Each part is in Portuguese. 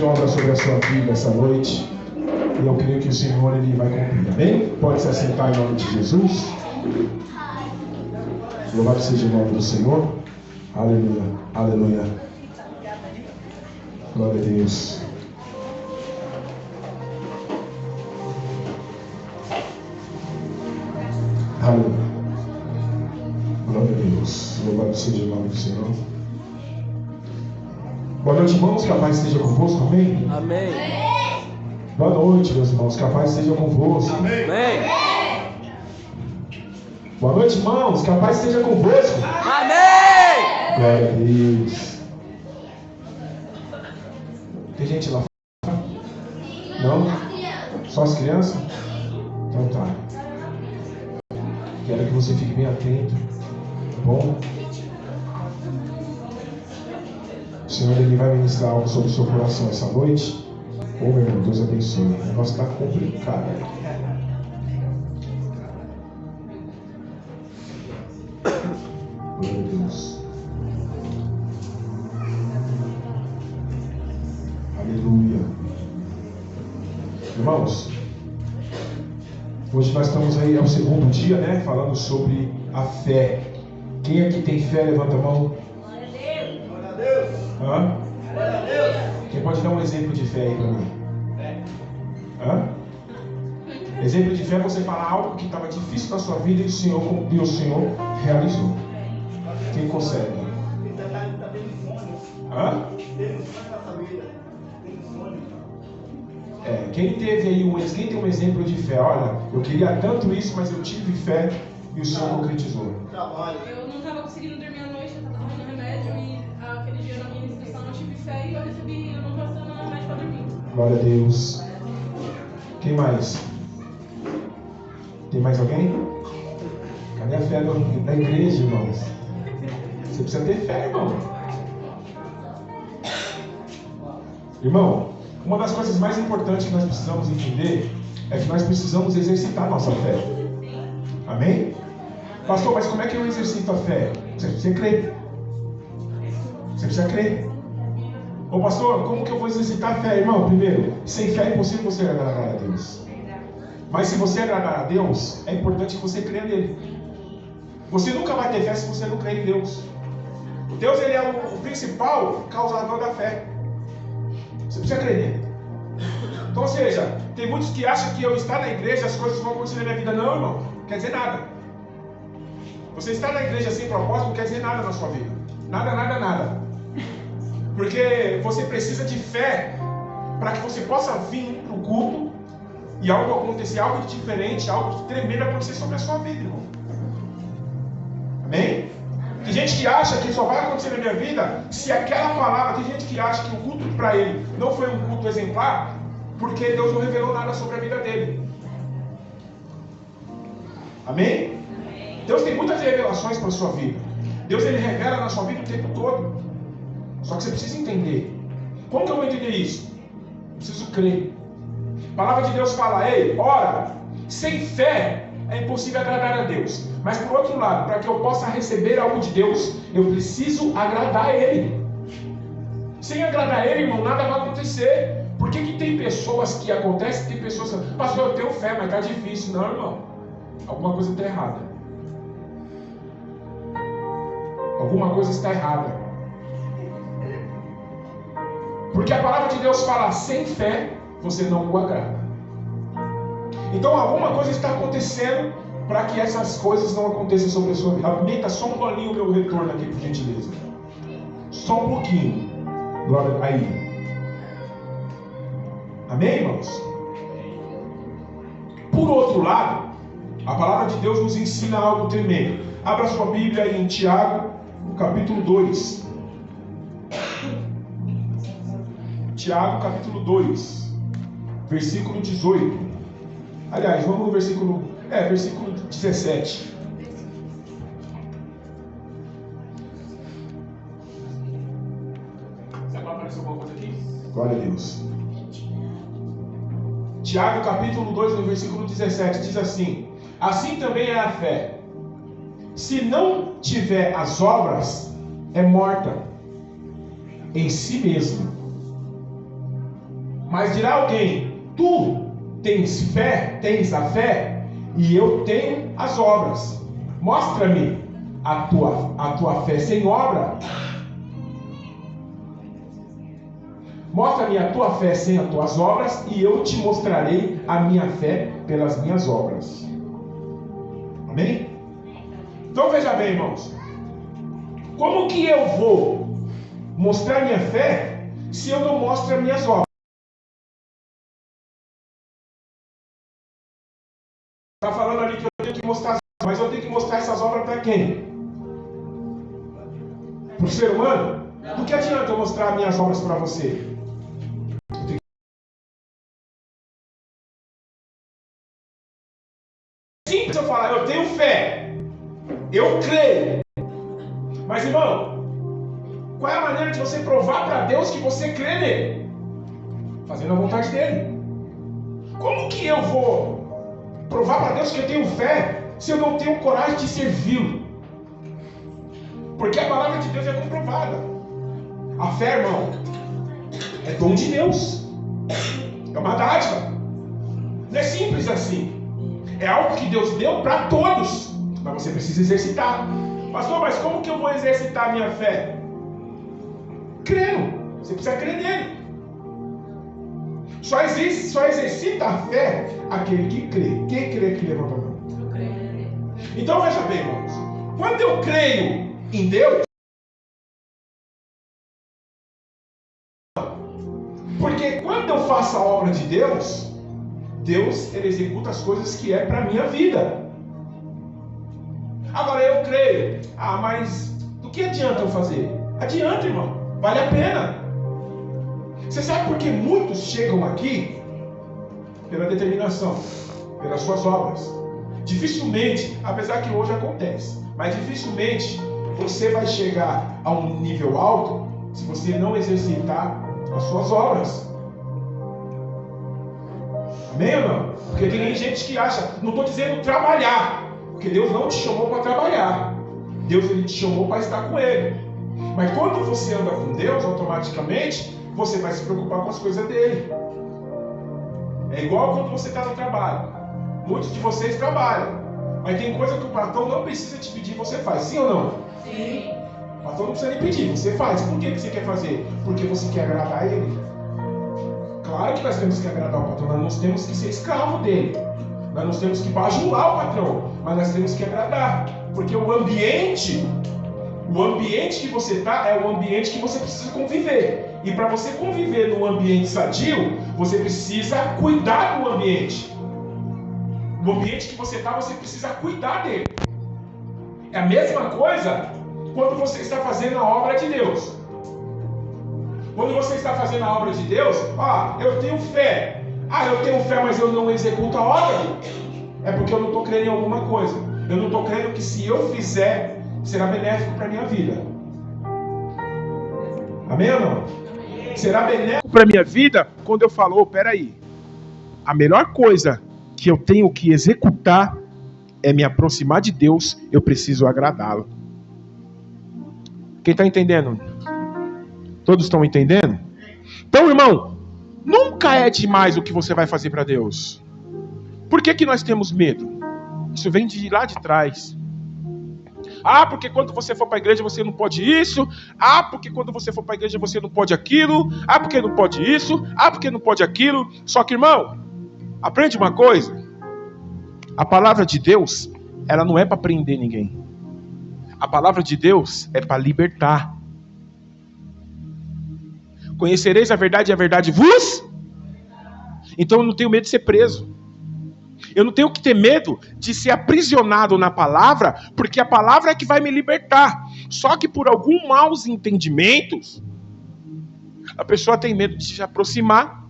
obra sobre a sua vida essa noite. E eu creio que o Senhor Ele vai cumprir. Amém? Pode se assentar em nome de Jesus. Louvado seja o nome do Senhor. Aleluia. Aleluia. Glória a Deus. Aleluia. Glória a Deus. Louvado seja o nome do Senhor. Boa noite, irmãos. Que a paz esteja convosco. Amém? Amém. Boa noite, meus irmãos. Que a paz esteja convosco. Amém. Boa noite, irmãos. Que a paz esteja convosco. Amém. Glória a Deus. Tem gente lá fora? Não? Só as crianças? Então tá. Quero que você fique bem atento. Tá bom? O Senhor Ele vai ministrar algo sobre o seu coração essa noite. Ô meu irmão, Deus abençoe. O negócio está complicado. Glória a Deus. Aleluia. Irmãos, hoje nós estamos aí, é o segundo dia, né? Falando sobre a fé. Quem aqui tem fé, levanta a mão. Glória a Deus. Glória a Deus. Hã? Glória a Deus. Quem pode dar um exemplo de fé aí para mim? Hã? Exemplo de fé é você falar algo que estava difícil na sua vida e o Senhor realizou. Quem consegue? Está tendo sonho. Hã? Tendo sonho na sua vida. Tendo sonho. Quem tem um exemplo de fé? Olha, eu queria tanto isso, mas eu tive fé e o Senhor concretizou. Trabalho. Eu não estava conseguindo dormir à noite, eu estava tomando remédio e aquele dia na minha inscrição eu tive fé e eu não estou passando remédio para dormir. Glória a Deus. Quem mais? Tem mais alguém? Cadê a fé da igreja, irmãos? Você precisa ter fé, irmão. Irmão, uma das coisas mais importantes que nós precisamos entender é que nós precisamos exercitar nossa fé. Amém? Pastor, mas como é que eu exercito a fé? Você precisa crer. Você precisa crer. Ô pastor, como que eu vou exercitar a fé, irmão? Primeiro, sem fé é impossível você agradar a Deus. Mas se você agradar a Deus, é importante que você creia nele. Você nunca vai ter fé se você não crer em Deus. Deus ele é o principal causador da fé. Você precisa crer nele. Então, ou seja, tem muitos que acham que eu estar na igreja, as coisas vão acontecer na minha vida. Não, irmão, não quer dizer nada. Você estar na igreja sem propósito não quer dizer nada na sua vida. Nada, nada, nada. Porque você precisa de fé para que você possa vir para o culto e algo acontecer, algo de diferente, algo de tremendo acontecer sobre a sua vida, irmão. Amém? Tem gente que acha que só vai acontecer na minha vida se aquela palavra, tem gente que acha que o culto para ele não foi um culto exemplar porque Deus não revelou nada sobre a vida dele. Amém? Deus tem muitas revelações para a sua vida. Deus ele revela na sua vida o tempo todo. Só que você precisa entender. Como que eu vou entender isso? Eu preciso crer. A palavra de Deus fala, ei, ora, sem fé é impossível agradar a Deus. Mas por outro lado, para que eu possa receber algo de Deus, eu preciso agradar a Ele. Sem agradar a Ele, irmão, nada vai acontecer. Por que tem pessoas que acontecem, tem pessoas que pastor, eu tenho fé, mas está difícil. Não, irmão. Alguma coisa está errada. Alguma coisa está errada. Porque a palavra de Deus fala, sem fé, você não o agrada. Então alguma coisa está acontecendo para que essas coisas não aconteçam sobre a sua vida. Aumenta só um bolinho o meu retorno aqui, por gentileza. Só um pouquinho. Glória aí. Amém, irmãos? Por outro lado, a palavra de Deus nos ensina algo tremendo. Abra sua Bíblia aí em Tiago, no capítulo 2. Tiago, capítulo 2, versículo 18. Aliás, vamos no versículo 17. Será que apareceu alguma coisa aqui? Glória a Deus. Tiago, capítulo 2, no versículo 17, diz assim: assim também é a fé. Se não tiver as obras, é morta em si mesma. Mas dirá alguém: tu tens fé, tens a fé, e eu tenho as obras. Mostra-me a tua fé sem obra. Mostra-me a tua fé sem as tuas obras, e eu te mostrarei a minha fé pelas minhas obras. Amém? Então veja bem, irmãos. Como que eu vou mostrar minha fé se eu não mostro as minhas obras? Está falando ali que eu tenho que mostrar, mas eu tenho que mostrar essas obras para quem? Para o ser humano? Do que adianta eu mostrar minhas obras para você? Simples eu falar, eu tenho fé, eu creio. Mas irmão, qual é a maneira de você provar para Deus que você crê nele? Fazendo a vontade dele. Como que eu vou provar para Deus que eu tenho fé se eu não tenho coragem de servi-lo? Porque a palavra de Deus é comprovada. A fé, irmão, é dom de Deus. É uma dádiva. Não é simples assim. É algo que Deus deu para todos. Mas você precisa exercitar. Pastor, mas como que eu vou exercitar a minha fé? Crendo. Você precisa crer nele. Só exercita a fé aquele que crê. Quem crê que levanta a mão? Eu creio. Então veja bem, irmãos. Quando eu creio em Deus, porque quando eu faço a obra de Deus, Deus ele executa as coisas que é para a minha vida. Agora eu creio. Mas do que adianta eu fazer? Adianta, irmão. Vale a pena. Você sabe por que muitos chegam aqui? Pela determinação, pelas suas obras. Dificilmente, apesar que hoje acontece, mas dificilmente você vai chegar a um nível alto se você não exercitar as suas obras. Amém ou não? Porque tem gente que acha, não estou dizendo trabalhar, porque Deus não te chamou para trabalhar. Deus ele te chamou para estar com Ele. Mas quando você anda com Deus, automaticamente você vai se preocupar com as coisas dele. É igual quando você está no trabalho. Muitos de vocês trabalham, mas tem coisa que o patrão não precisa te pedir, você faz. Sim ou não? Sim. O patrão não precisa nem pedir, você faz. Por que você quer fazer? Porque você quer agradar ele. Claro que nós temos que agradar o patrão, nós não temos que ser escravo dele. Nós não temos que bajular o patrão, mas nós temos que agradar. Porque o ambiente que você está é o ambiente que você precisa conviver. E para você conviver num ambiente sadio, você precisa cuidar do ambiente. O ambiente que você está, você precisa cuidar dele. É a mesma coisa quando você está fazendo a obra de Deus. Quando você está fazendo a obra de Deus, eu tenho fé. Eu tenho fé, mas eu não executo a obra. É porque eu não estou crendo em alguma coisa. Eu não estou crendo que se eu fizer, será benéfico para a minha vida. Amém ou não? Será benéfico para a minha vida quando eu falo, peraí, a melhor coisa que eu tenho que executar é me aproximar de Deus, eu preciso agradá-lo. Quem está entendendo? Todos estão entendendo? Então, irmão, nunca é demais o que você vai fazer para Deus. Por que nós temos medo? Isso vem de lá de trás. Porque quando você for para a igreja você não pode isso. Porque quando você for para a igreja você não pode aquilo. Porque não pode isso. Porque não pode aquilo. Só que, irmão, aprende uma coisa. A palavra de Deus, ela não é para prender ninguém. A palavra de Deus é para libertar. Conhecereis a verdade e a verdade vos? Então eu não tenho medo de ser preso. Eu não tenho que ter medo de ser aprisionado na palavra, porque a palavra é que vai me libertar. Só que por alguns maus entendimentos, a pessoa tem medo de se aproximar.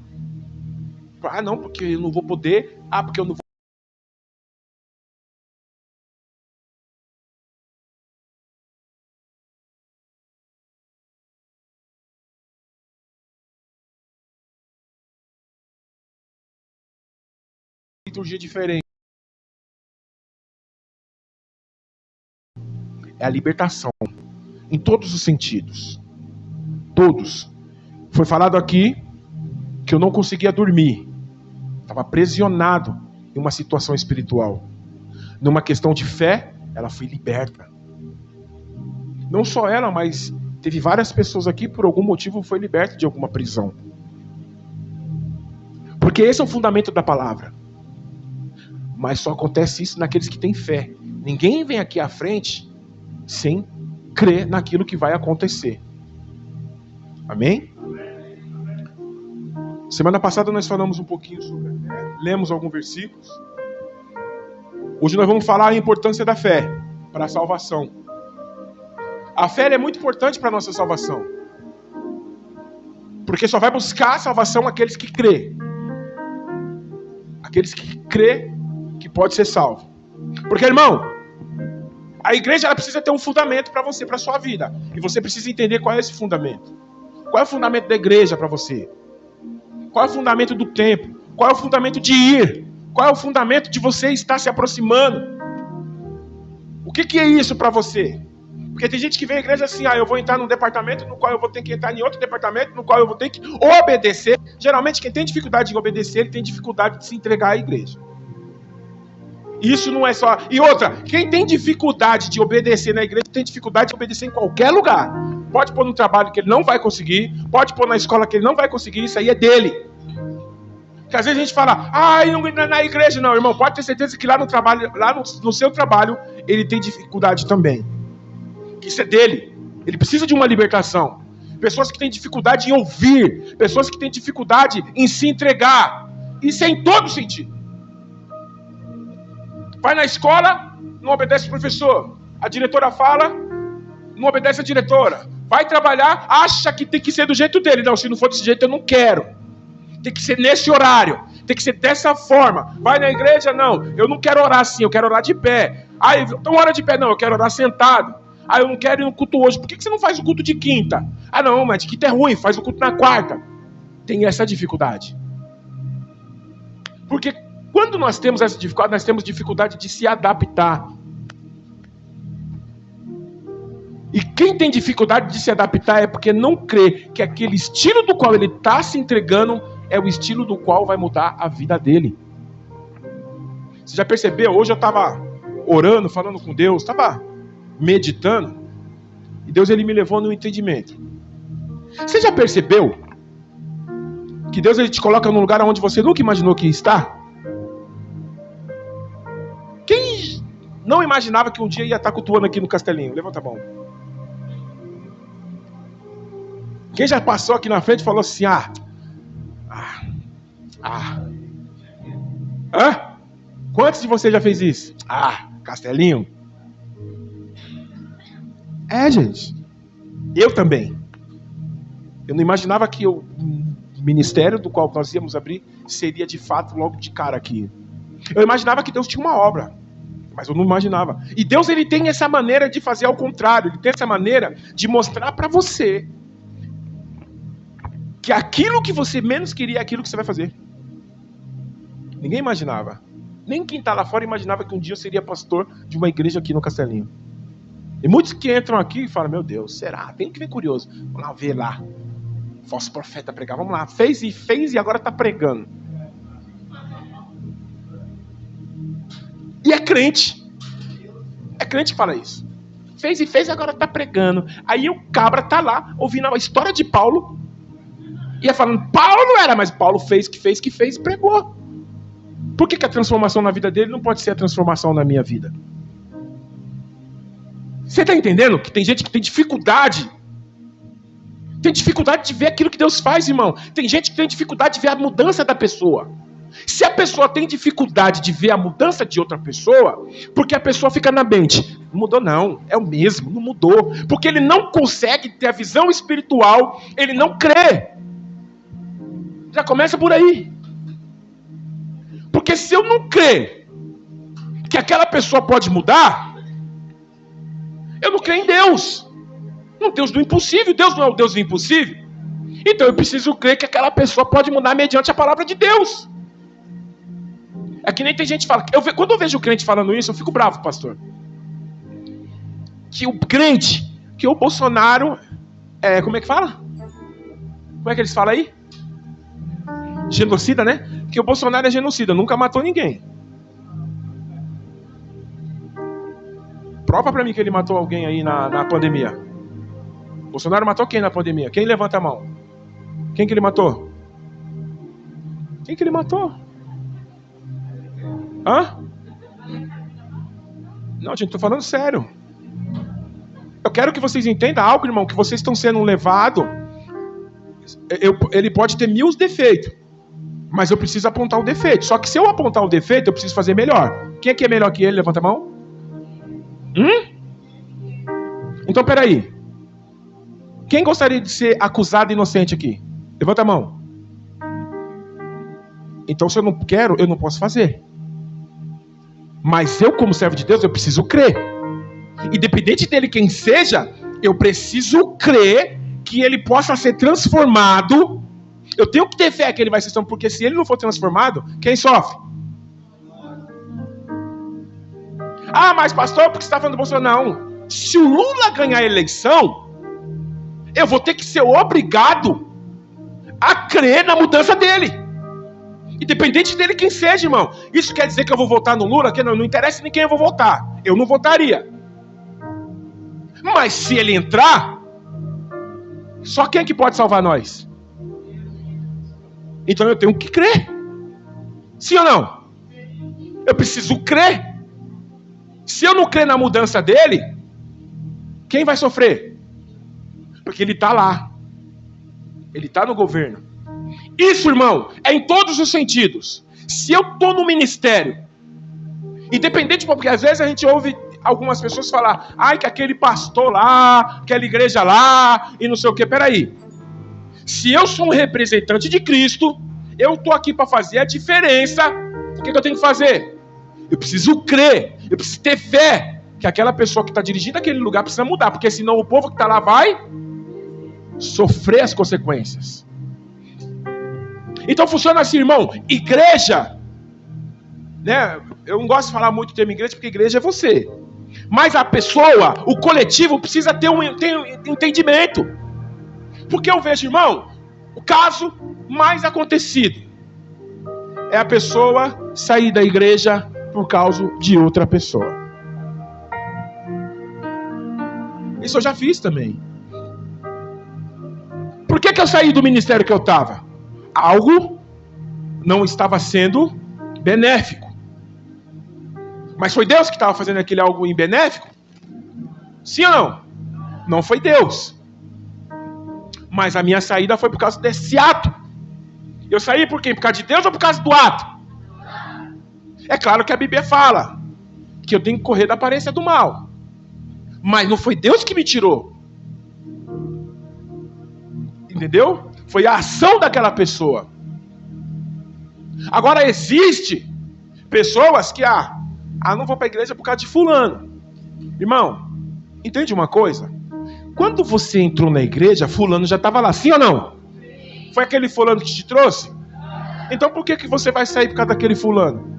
Não, porque eu não vou poder. Porque eu não vou. Liturgia diferente. É a libertação. Em todos os sentidos. Todos. Foi falado aqui que eu não conseguia dormir. Estava aprisionado em uma situação espiritual. Numa questão de fé, ela foi liberta. Não só ela, mas teve várias pessoas aqui, por algum motivo, foi liberta de alguma prisão. Porque esse é o fundamento da palavra. Mas só acontece isso naqueles que têm fé. Ninguém vem aqui à frente sem crer naquilo que vai acontecer. Amém? Semana passada nós falamos um pouquinho sobre a fé, lemos alguns versículos. Hoje nós vamos falar a importância da fé para a salvação. A fé é muito importante para a nossa salvação. Porque só vai buscar a salvação aqueles que crê. Aqueles que crê que pode ser salvo. Porque, irmão, a igreja ela precisa ter um fundamento para você, para a sua vida. E você precisa entender qual é esse fundamento. Qual é o fundamento da igreja para você? Qual é o fundamento do templo? Qual é o fundamento de ir? Qual é o fundamento de você estar se aproximando? O que é isso para você? Porque tem gente que vem à igreja assim, eu vou entrar num departamento no qual eu vou ter que entrar em outro departamento, no qual eu vou ter que obedecer. Geralmente quem tem dificuldade de obedecer, ele tem dificuldade de se entregar à igreja. Isso não é só... E outra, quem tem dificuldade de obedecer na igreja, tem dificuldade de obedecer em qualquer lugar. Pode pôr no trabalho que ele não vai conseguir, pode pôr na escola que ele não vai conseguir, isso aí é dele. Porque às vezes a gente fala, não é na igreja não, irmão. Pode ter certeza que lá no trabalho, no seu trabalho, ele tem dificuldade também. Isso é dele. Ele precisa de uma libertação. Pessoas que têm dificuldade em ouvir, pessoas que têm dificuldade em se entregar. Isso é em todo sentido. Vai na escola, não obedece o professor. A diretora fala, não obedece a diretora. Vai trabalhar, acha que tem que ser do jeito dele. Não, se não for desse jeito, eu não quero. Tem que ser nesse horário. Tem que ser dessa forma. Vai na igreja, não. Eu não quero orar assim, eu quero orar de pé. Então ora de pé, não. Eu quero orar sentado. Eu não quero ir no culto hoje. Por que você não faz o culto de quinta? Não, mas de quinta é ruim, faz o culto na quarta. Tem essa dificuldade. Porque quando nós temos essa dificuldade, nós temos dificuldade de se adaptar. E quem tem dificuldade de se adaptar é porque não crê que aquele estilo do qual ele está se entregando é o estilo do qual vai mudar a vida dele. Você já percebeu? Hoje eu estava orando, falando com Deus, estava meditando, e Deus ele me levou no entendimento. Você já percebeu que Deus ele te coloca num lugar onde você nunca imaginou que ia estar? Quem não imaginava que um dia ia estar cultuando aqui no Castelinho? Levanta a mão. Quem já passou aqui na frente e falou assim, quantos de vocês já fez isso? Castelinho. Gente. Eu também. Eu não imaginava que o ministério do qual nós íamos abrir seria de fato logo de cara aqui. Eu imaginava que Deus tinha uma obra, mas eu não imaginava. E Deus ele tem essa maneira de fazer ao contrário. Ele tem essa maneira de mostrar para você que aquilo que você menos queria é aquilo que você vai fazer. Ninguém imaginava. Nem quem está lá fora imaginava que um dia eu seria pastor de uma igreja aqui no Castelinho. E muitos que entram aqui e falam, meu Deus, será? Tem que ver curioso. Vamos lá ver lá. Falso profeta pregar. Vamos lá. Fez e agora está pregando. E é crente. É crente que fala isso. Fez e agora está pregando. Aí o cabra está lá ouvindo a história de Paulo. Ia falando, Paulo não era, mas Paulo fez e pregou. Por que a transformação na vida dele não pode ser a transformação na minha vida? Você está entendendo que tem gente que tem dificuldade? Tem dificuldade de ver aquilo que Deus faz, irmão. Tem gente que tem dificuldade de ver a mudança da pessoa. Se a pessoa tem dificuldade de ver a mudança de outra pessoa, porque a pessoa fica na mente, não mudou não, é o mesmo, não mudou. Porque ele não consegue ter a visão espiritual, ele não crê. Já começa por aí. Porque se eu não crer que aquela pessoa pode mudar, eu não creio em Deus. No Deus do impossível. Deus não é o Deus do impossível. Então eu preciso crer que aquela pessoa pode mudar mediante a palavra de Deus. É que nem tem gente que fala... Quando eu vejo o crente falando isso, eu fico bravo, pastor. Que o crente, que o Bolsonaro... como é que fala? Como é que eles falam aí? Genocida, né? Porque o Bolsonaro é genocida, nunca matou ninguém. Prova pra mim que ele matou alguém aí na pandemia. Bolsonaro matou quem na pandemia? Quem levanta a mão? Quem que ele matou? Quem que ele matou? Hã? Não, gente, tô falando sério. Eu quero que vocês entendam algo, irmão, que vocês estão sendo levados. Ele pode ter 1000 defeitos, mas eu preciso apontar o defeito. Só que se eu apontar o defeito, eu preciso fazer melhor. Quem é que é melhor que ele? Levanta a mão. Então, peraí. Quem gostaria de ser acusado inocente aqui? Levanta a mão. Então, se eu não quero, eu não posso fazer. Mas eu, como servo de Deus, eu preciso crer. Independente dele quem seja, eu preciso crer que ele possa ser transformado. Eu tenho que ter fé que ele vai ser transformado, porque se ele não for transformado, quem sofre? Ah, mas pastor, porque você está falando do Bolsonaro? Não. Se o Lula ganhar a eleição, eu vou ter que ser obrigado a crer na mudança dele. Independente dele quem seja, irmão. Isso quer dizer que eu vou votar no Lula? Que não interessa em quem eu vou votar. Eu não votaria. Mas se ele entrar, só quem é que pode salvar nós? Então eu tenho que crer. Sim ou não? Eu preciso crer. Se eu não crer na mudança dele, quem vai sofrer? Porque ele está lá. Ele está no governo. Isso, irmão, é em todos os sentidos. Se eu estou no ministério, independente, porque às vezes a gente ouve algumas pessoas falar, ai, que aquele pastor lá, aquela igreja lá, e não sei o que. Peraí. Se eu sou um representante de Cristo, eu estou aqui para fazer a diferença. O que eu tenho que fazer? Eu preciso crer, eu preciso ter fé que aquela pessoa que está dirigindo aquele lugar precisa mudar, porque senão o povo que está lá vai sofrer as consequências. Então funciona assim, irmão. Igreja, né? Eu não gosto de falar muito do termo igreja, porque igreja é você. Mas a pessoa, o coletivo, precisa ter um entendimento. Porque eu vejo, irmão, o caso mais acontecido é a pessoa sair da igreja por causa de outra pessoa. Isso eu já fiz também. Por que eu saí do ministério que eu estava? Algo não estava sendo benéfico. Mas foi Deus que estava fazendo aquele algo benéfico? Sim ou não? Não foi Deus. Mas a minha saída foi por causa desse ato. Eu saí por quê? Por causa de Deus ou por causa do ato? É claro que a Bíblia fala que eu tenho que correr da aparência do mal. Mas não foi Deus que me tirou. Entendeu? Foi a ação daquela pessoa. Agora existe pessoas que não vou para a igreja por causa de fulano. Irmão, entende uma coisa? Quando você entrou na igreja, fulano já estava lá, sim ou não? Foi aquele fulano que te trouxe? Então por que você vai sair por causa daquele fulano?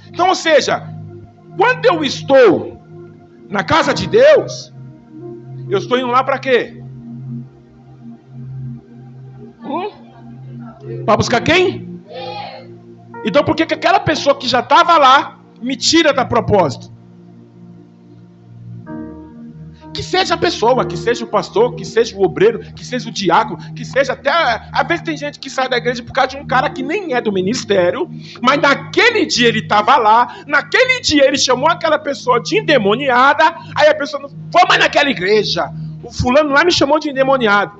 Então, ou seja, quando eu estou na casa de Deus, eu estou indo lá para quê? Para buscar quem? Então por que aquela pessoa que já estava lá me tira da propósito? Que seja a pessoa, que seja o pastor, que seja o obreiro, que seja o diácono, que seja até... Às vezes tem gente que sai da igreja por causa de um cara que nem é do ministério, mas naquele dia ele estava lá, naquele dia ele chamou aquela pessoa de endemoniada, aí a pessoa não foi mais naquela igreja. O fulano lá me chamou de endemoniado.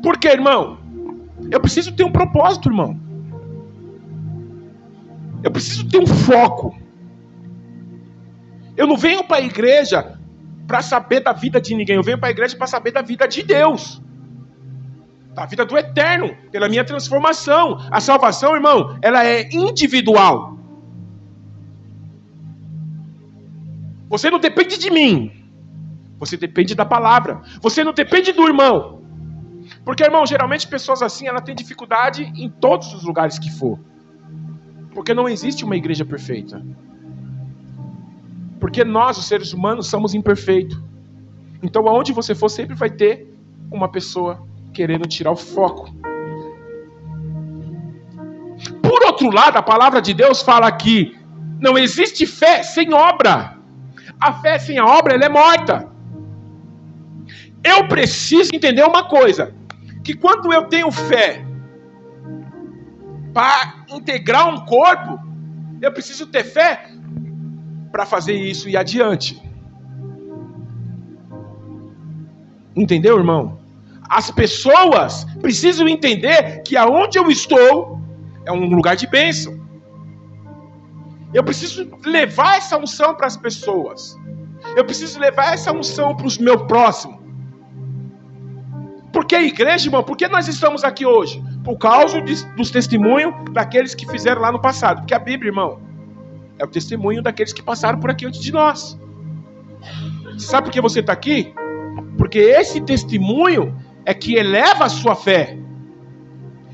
Por quê, irmão? Eu preciso ter um propósito, irmão. Eu preciso ter um foco. Eu não venho para a igreja para saber da vida de ninguém. Eu venho para a igreja para saber da vida de Deus. Da vida do eterno. Pela minha transformação. A salvação, irmão, ela é individual. Você não depende de mim. Você depende da palavra. Você não depende do irmão. Porque, irmão, geralmente pessoas assim, ela tem dificuldade em todos os lugares que for. Porque não existe uma igreja perfeita. Porque nós, os seres humanos, somos imperfeitos. Então, aonde você for, sempre vai ter uma pessoa querendo tirar o foco. Por outro lado, a palavra de Deus fala que não existe fé sem obra. A fé sem a obra, ela é morta. Eu preciso entender uma coisa, que quando eu tenho fé para integrar um corpo, eu preciso ter fé para fazer isso e ir adiante. Entendeu, irmão? As pessoas precisam entender que aonde eu estou é um lugar de bênção. Eu preciso levar essa unção para as pessoas. Eu preciso levar essa unção para os meus próximos. Por que, igreja, irmão? Por que nós estamos aqui hoje? Por causa dos testemunhos daqueles que fizeram lá no passado. Porque a Bíblia, irmão, é o testemunho daqueles que passaram por aqui antes de nós. Sabe por que você está aqui? Porque esse testemunho é que eleva a sua fé.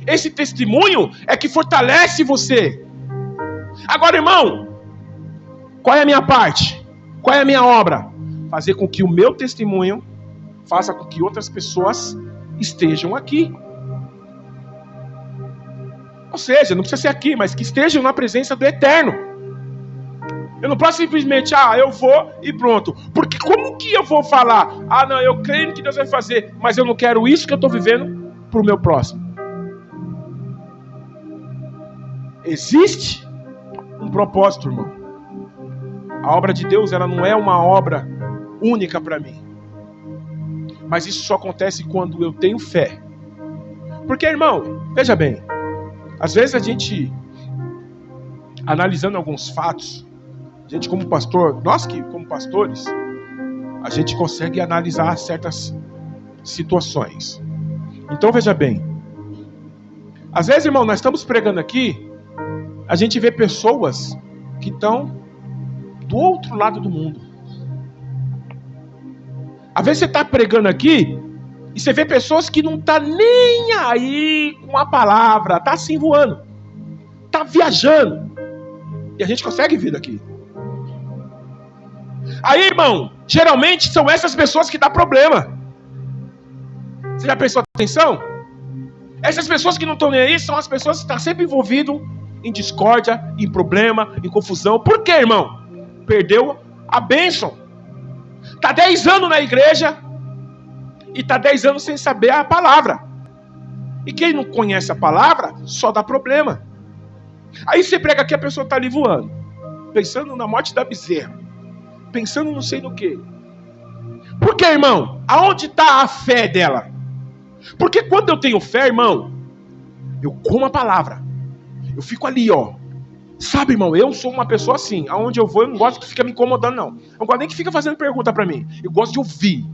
Esse testemunho é que fortalece você. Agora, irmão, qual é a minha parte? Qual é a minha obra? Fazer com que o meu testemunho faça com que outras pessoas estejam aqui. Ou seja, não precisa ser aqui, mas que estejam na presença do Eterno. Eu não posso simplesmente, eu vou e pronto. Porque como que eu vou falar? Não, eu creio que Deus vai fazer, mas eu não quero isso que eu estou vivendo para o meu próximo. Existe um propósito, irmão. A obra de Deus, ela não é uma obra única para mim. Mas isso só acontece quando eu tenho fé. Porque, irmão, veja bem, às vezes a gente, analisando alguns fatos, a gente como pastor, nós que como pastores, a gente consegue analisar certas situações. Então veja bem, às vezes, irmão, nós estamos pregando aqui, a gente vê pessoas que estão do outro lado do mundo. Às vezes você está pregando aqui e você vê pessoas que não estão nem aí com a palavra, está assim voando, está viajando. E a gente consegue vir daqui. Aí, irmão, geralmente são essas pessoas que dão problema. Você já prestou atenção? Essas pessoas que não estão nem aí são as pessoas que estão sempre envolvidas em discórdia, em problema, em confusão. Por quê, irmão? Perdeu a bênção. Está 10 anos na igreja e está 10 anos sem saber a palavra. E quem não conhece a palavra só dá problema. Aí você prega aqui, a pessoa está ali voando, pensando na morte da bezerra, pensando não sei no que. Por quê, irmão? Aonde está a fé dela? Porque quando eu tenho fé, irmão, eu como a palavra. Eu fico ali, ó. Sabe, irmão, eu sou uma pessoa assim. Aonde eu vou, eu não gosto que fica me incomodando, não. Eu não gosto nem que fica fazendo pergunta pra mim. Eu gosto de ouvir.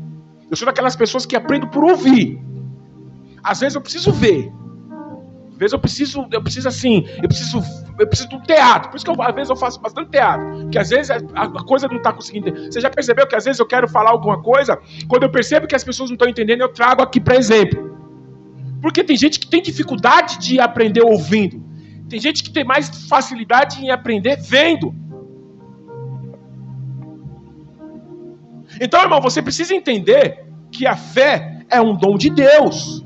Eu sou daquelas pessoas que aprendo por ouvir. Às vezes eu preciso ver. Às vezes eu preciso assim, eu preciso de um teatro. Por isso que às vezes eu faço bastante teatro. Porque às vezes a coisa não tá conseguindo. Você já percebeu que às vezes eu quero falar alguma coisa, quando eu percebo que as pessoas não estão entendendo, eu trago aqui para exemplo. Porque tem gente que tem dificuldade de aprender ouvindo. Tem gente que tem mais facilidade em aprender vendo. Então, irmão, você precisa entender que a fé é um dom de Deus.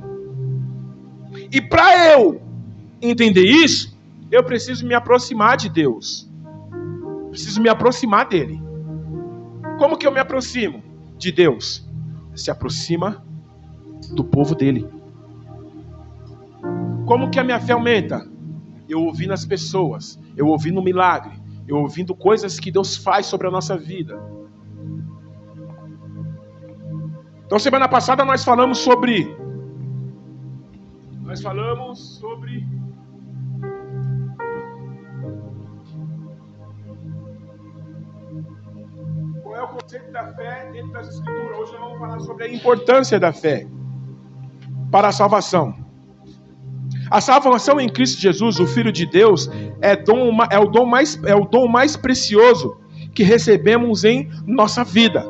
E para eu entender isso, eu preciso me aproximar de Deus. Preciso me aproximar dele. Como que eu me aproximo de Deus? Se aproxima do povo dele. Como que a minha fé aumenta? Eu ouvindo as pessoas, eu ouvindo o milagre, eu ouvindo coisas que Deus faz sobre a nossa vida. Então, semana passada nós falamos sobre qual é o conceito da fé dentro das Escrituras. Hoje nós vamos falar sobre a importância da fé para a salvação. A salvação em Cristo Jesus, o Filho de Deus, é o dom mais precioso que recebemos em nossa vida.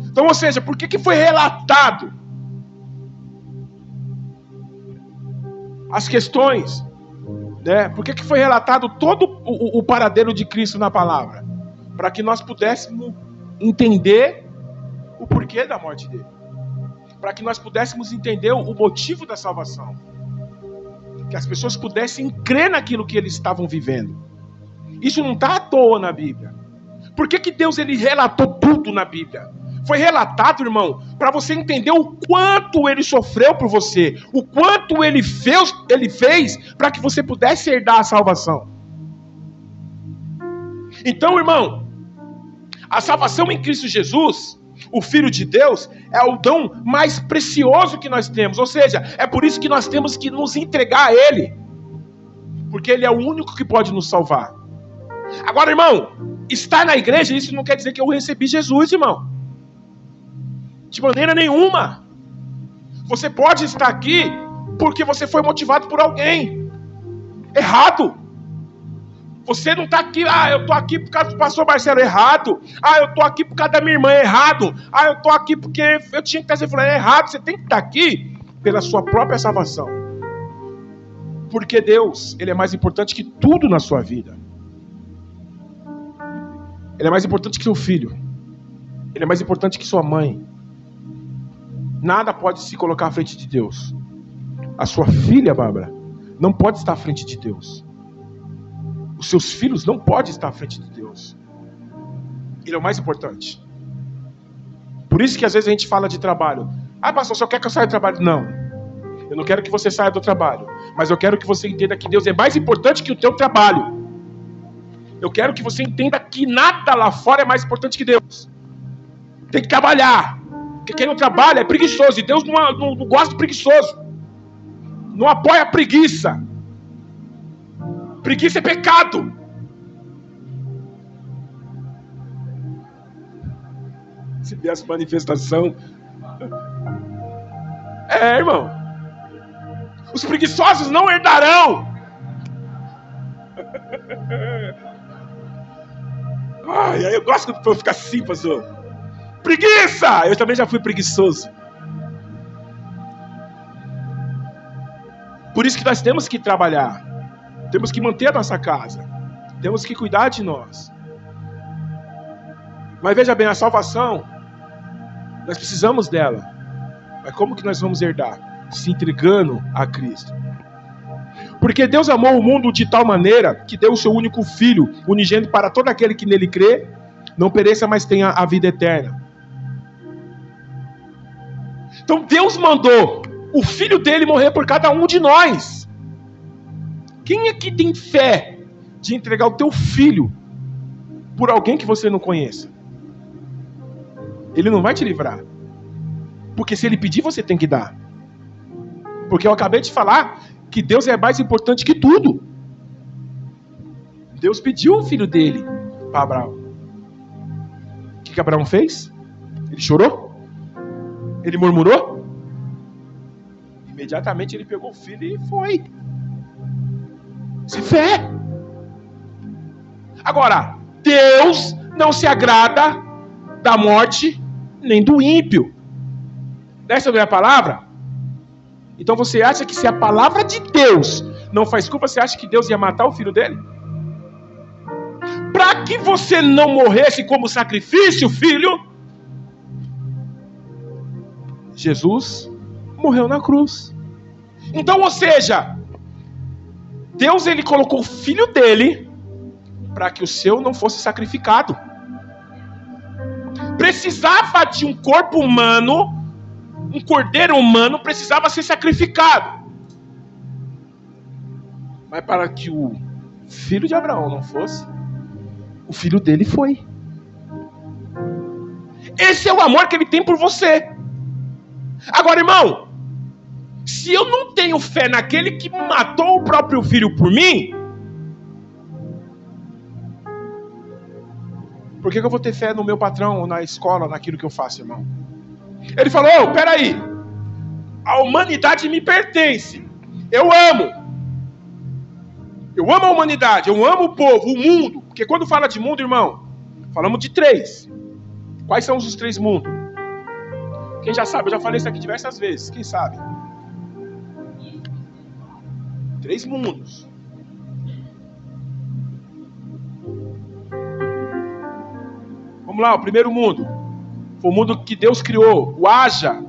Então, ou seja, por que foi relatado as questões, né? Por que foi relatado todo o paradeiro de Cristo na palavra? Para que nós pudéssemos entender o porquê da morte dele. para que nós pudéssemos entender o motivo da salvação. Que as pessoas pudessem crer naquilo que eles estavam vivendo. Isso não está à toa na Bíblia. Por que Deus ele relatou tudo na Bíblia? Foi relatado, irmão, para você entender o quanto ele sofreu por você, o quanto ele fez para que você pudesse herdar a salvação. Então, irmão, a salvação em Cristo Jesus, o Filho de Deus, é o dom mais precioso que nós temos. Ou seja, é por isso que nós temos que nos entregar a Ele, porque Ele é o único que pode nos salvar. Agora, irmão, estar na igreja, isso não quer dizer que eu recebi Jesus, irmão. De maneira nenhuma. Você pode estar aqui porque você foi motivado por alguém. Errado. Você não está aqui, eu estou aqui por causa do pastor Marcelo, errado. Eu estou aqui por causa da minha irmã, errado. Eu estou aqui porque eu tinha que estar falando, errado. Você tem que estar aqui pela sua própria salvação. Porque Deus, Ele é mais importante que tudo na sua vida. Ele é mais importante que seu filho. Ele é mais importante que sua mãe. Nada pode se colocar à frente de Deus. A sua filha, Bárbara, não pode estar à frente de Deus. Os seus filhos não podem estar à frente de Deus. Ele é o mais importante. Por isso que às vezes a gente fala de trabalho. Pastor, só quer que eu saia do trabalho? Não. Eu não quero que você saia do trabalho. Mas eu quero que você entenda que Deus é mais importante que o teu trabalho. Eu quero que você entenda que nada lá fora é mais importante que Deus. Tem que trabalhar. Porque quem não trabalha é preguiçoso. E Deus não gosta de preguiçoso. Não apoia a preguiça. Preguiça é pecado. Se der essa manifestação. Irmão. Os preguiçosos não herdarão. Aí eu gosto quando o povo fica assim, pastor. Preguiça! Eu também já fui preguiçoso. Por isso que nós temos que trabalhar. Temos que manter a nossa casa. Temos que cuidar de nós. Mas veja bem, a salvação, nós precisamos dela. Mas como que nós vamos herdar? Se entregando a Cristo. Porque Deus amou o mundo de tal maneira que deu o seu único Filho, unigênito, para todo aquele que nele crê, não pereça, mas tenha a vida eterna. Então Deus mandou o Filho dele morrer por cada um de nós. Quem aqui tem fé de entregar o teu filho por alguém que você não conheça? Ele não vai te livrar. Porque se ele pedir, você tem que dar. Porque eu acabei de falar que Deus é mais importante que tudo. Deus pediu o filho dele para Abraão. O que Abraão fez? Ele chorou? Ele murmurou? Imediatamente ele pegou o filho e foi. Isso é fé. Agora, Deus não se agrada da morte nem do ímpio. Essa não é a palavra? Então você acha que se a palavra de Deus não faz culpa, você acha que Deus ia matar o filho dele? Para que você não morresse como sacrifício, filho, Jesus morreu na cruz. Então, ou seja, Deus ele colocou o filho dele para que o seu não fosse sacrificado. Precisava de um corpo humano, um cordeiro humano precisava ser sacrificado. Mas para que o filho de Abraão não fosse, o filho dele foi. Esse é o amor que ele tem por você. Agora, irmão, se eu não tenho fé naquele que matou o próprio filho por mim, por que eu vou ter fé no meu patrão, ou na escola, naquilo que eu faço, irmão? Ele falou, peraí, a humanidade me pertence, eu amo a humanidade, eu amo o povo, o mundo, porque quando fala de mundo, irmão, falamos de 3. Quais são os 3 mundos? Quem já sabe, eu já falei isso aqui diversas vezes, quem sabe? 3 mundos. Vamos lá, o primeiro mundo foi o mundo que Deus criou, o haja.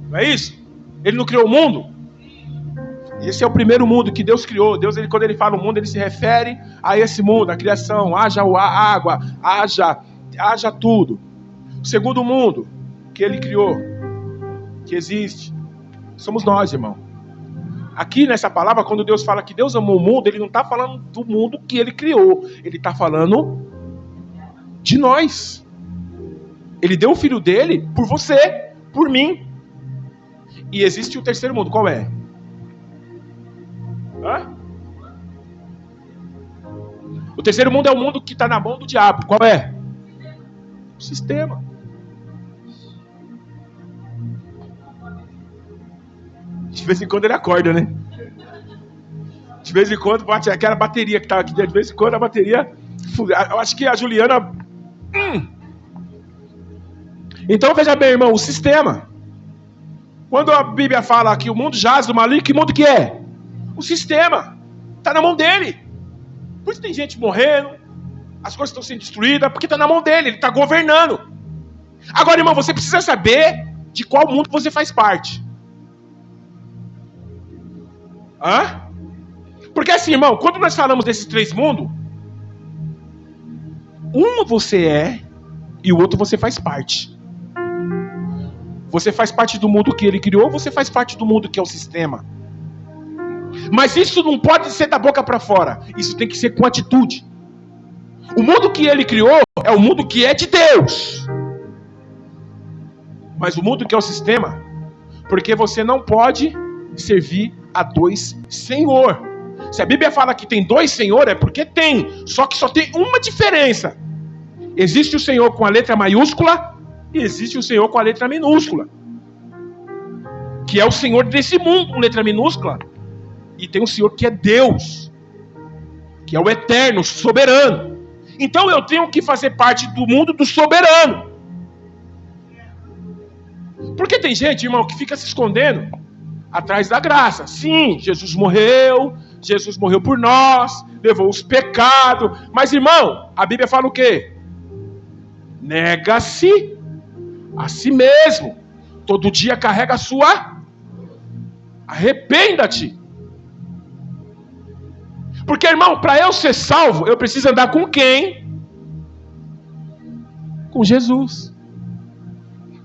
Não é isso? Ele não criou o mundo? Esse é o primeiro mundo que Deus criou. Deus, quando ele fala o mundo, ele se refere a esse mundo, a criação. Haja a água, haja tudo. O segundo mundo que ele criou, que existe, somos nós, irmão. Aqui nessa palavra, quando Deus fala que Deus amou o mundo, ele não está falando do mundo que ele criou. Ele está falando de nós. Ele deu o filho dele por você, por mim. E existe o terceiro mundo, qual é? Hã? O terceiro mundo é o mundo que está na mão do diabo. Qual é? O sistema. De vez em quando ele acorda, né? De vez em quando bate aquela bateria que estava aqui. De vez em quando a bateria... Eu acho que a Juliana... Então veja bem, irmão, o sistema. Quando a Bíblia fala que o mundo jaz do maligno, que mundo que é? O sistema. Está na mão dele. Por isso tem gente morrendo, as coisas estão sendo destruídas, porque está na mão dele, ele está governando. Agora, irmão, você precisa saber de qual mundo você faz parte. Hã? Porque assim, irmão, quando nós falamos desses três mundos, um você é e o outro você faz parte. Você faz parte do mundo que ele criou, você faz parte do mundo que é o sistema. Mas isso não pode ser da boca para fora. Isso tem que ser com atitude. O mundo que ele criou é o mundo que é de Deus. Mas o mundo que é o sistema, porque você não pode servir a dois senhor. Se a Bíblia fala que tem dois senhor, é porque tem. Só que só tem uma diferença. Existe o Senhor com a letra maiúscula e existe o Senhor com a letra minúscula. Que é o Senhor desse mundo com letra minúscula. E tem o Senhor que é Deus. Que é o eterno, soberano. Então eu tenho que fazer parte do mundo do soberano. Porque tem gente, irmão, que fica se escondendo atrás da graça. Sim, Jesus morreu por nós, levou os pecados. Mas, irmão, a Bíblia fala o quê? Nega-se a si mesmo. Todo dia carrega a sua... Arrependa-te. Porque, irmão, para eu ser salvo, eu preciso andar com quem? Com Jesus.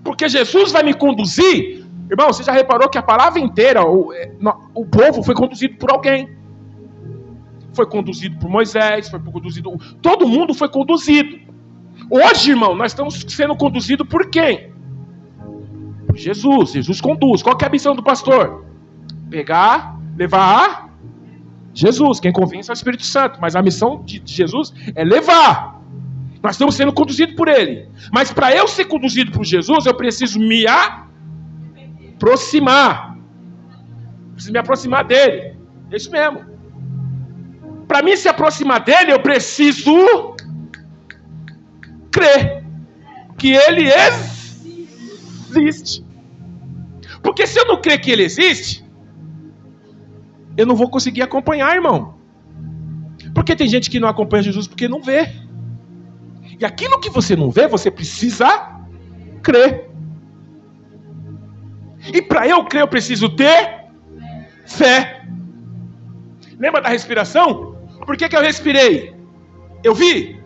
Porque Jesus vai me conduzir. Irmão, você já reparou que a palavra inteira, o povo foi conduzido por alguém. Foi conduzido por Moisés, foi conduzido... Todo mundo foi conduzido. Hoje, irmão, nós estamos sendo conduzidos por quem? Por Jesus. Jesus conduz. Qual que é a missão do pastor? Pegar, levar a Jesus. Quem convence é o Espírito Santo. Mas a missão de Jesus é levar. Nós estamos sendo conduzidos por Ele. Mas para eu ser conduzido por Jesus, eu preciso me aproximar. Preciso me aproximar dele. É isso mesmo. Para mim se aproximar dele, eu preciso crer que ele existe. Porque se eu não crer que ele existe, eu não vou conseguir acompanhar, irmão. Porque tem gente que não acompanha Jesus porque não vê. E aquilo que você não vê, você precisa crer. E para eu crer, eu preciso ter fé. Lembra da respiração? Por que eu respirei? Eu vi?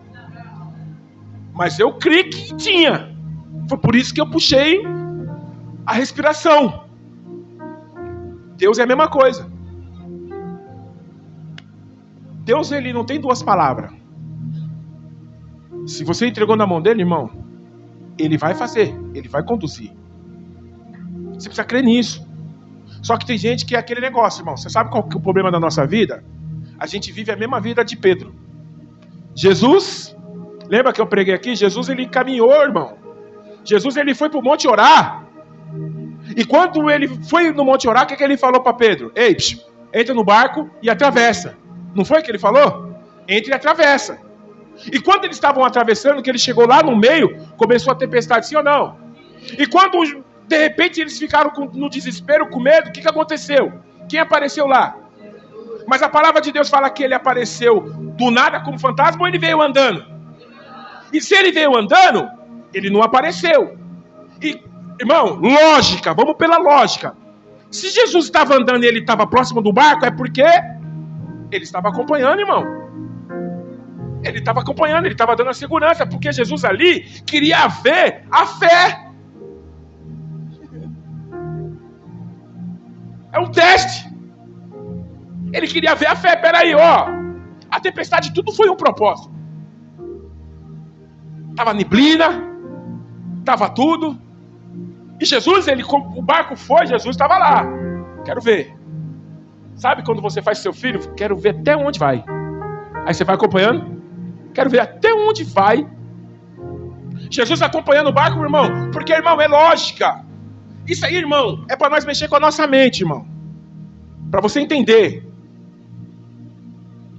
Mas eu criei que tinha. Foi por isso que eu puxei a respiração. Deus é a mesma coisa. Deus, ele não tem duas palavras. Se você entregou na mão dele, irmão, ele vai fazer, ele vai conduzir. Você precisa crer nisso. Só que tem gente que é aquele negócio, irmão. Você sabe qual que é o problema da nossa vida? A gente vive a mesma vida de Pedro. Jesus, lembra que eu preguei aqui? Jesus, ele caminhou, irmão. Jesus, ele foi para o monte orar. E quando ele foi no monte orar, o que ele falou para Pedro? Ei, entra no barco e atravessa. Não foi o que ele falou? Entre e atravessa. E quando eles estavam atravessando, que ele chegou lá no meio, começou a tempestade, sim ou não? E quando, de repente, eles ficaram no desespero, com medo, o que aconteceu? Quem apareceu lá? Mas a palavra de Deus fala que ele apareceu do nada como fantasma ou ele veio andando? E se ele veio andando, ele não apareceu. E Irmão, lógica, vamos pela lógica. Se Jesus estava andando e ele estava próximo do barco, é porque ele estava acompanhando, irmão. Ele estava acompanhando, ele estava dando a segurança, porque Jesus ali queria ver a fé. É um teste. Ele queria ver a fé. Peraí, ó. A tempestade, tudo foi um propósito. Tava neblina, tava tudo. E Jesus, o barco foi, Jesus estava lá. Quero ver. Sabe quando você faz seu filho? Quero ver até onde vai. Aí você vai acompanhando. Quero ver até onde vai. Jesus acompanhando o barco, irmão. Porque, irmão, é lógica. Isso aí, irmão, é para nós mexer com a nossa mente, irmão. Para você entender.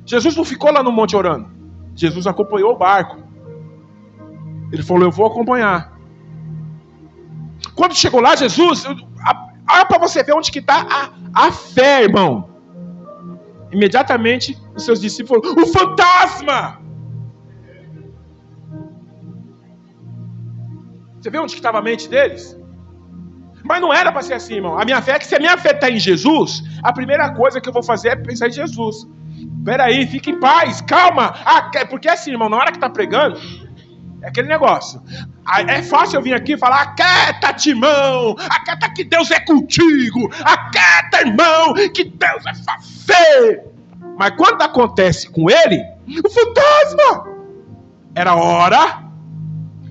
Jesus não ficou lá no monte orando. Jesus acompanhou o barco. Ele falou, eu vou acompanhar. Quando chegou lá, Jesus, olha para você ver onde que está a fé, irmão. Imediatamente, os seus discípulos falaram, o fantasma! Você vê onde que estava a mente deles? Mas não era para ser assim, irmão. A minha fé é que se a minha fé está em Jesus, a primeira coisa que eu vou fazer é pensar em Jesus. Peraí, fique em paz, calma. Porque assim, irmão, na hora que está pregando, é aquele negócio. É fácil eu vir aqui e falar, aquieta-te, irmão, aquieta que Deus é contigo, aquieta, irmão, que Deus é fazer. Mas quando acontece com ele, o fantasma, era hora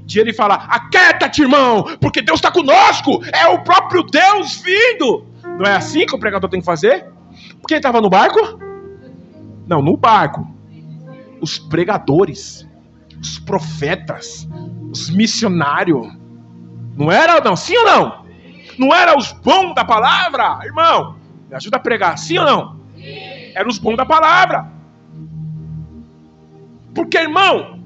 de ele falar, aquieta-te, irmão, porque Deus está conosco, é o próprio Deus vindo. Não é assim que o pregador tem que fazer? Quem estava no barco? Não, no barco. Os pregadores, os profetas, os missionários. Não era, não? Sim ou não? Não era os bons da palavra? Irmão, me ajuda a pregar, sim ou não? Sim. Eram os bons da palavra. Porque, irmão,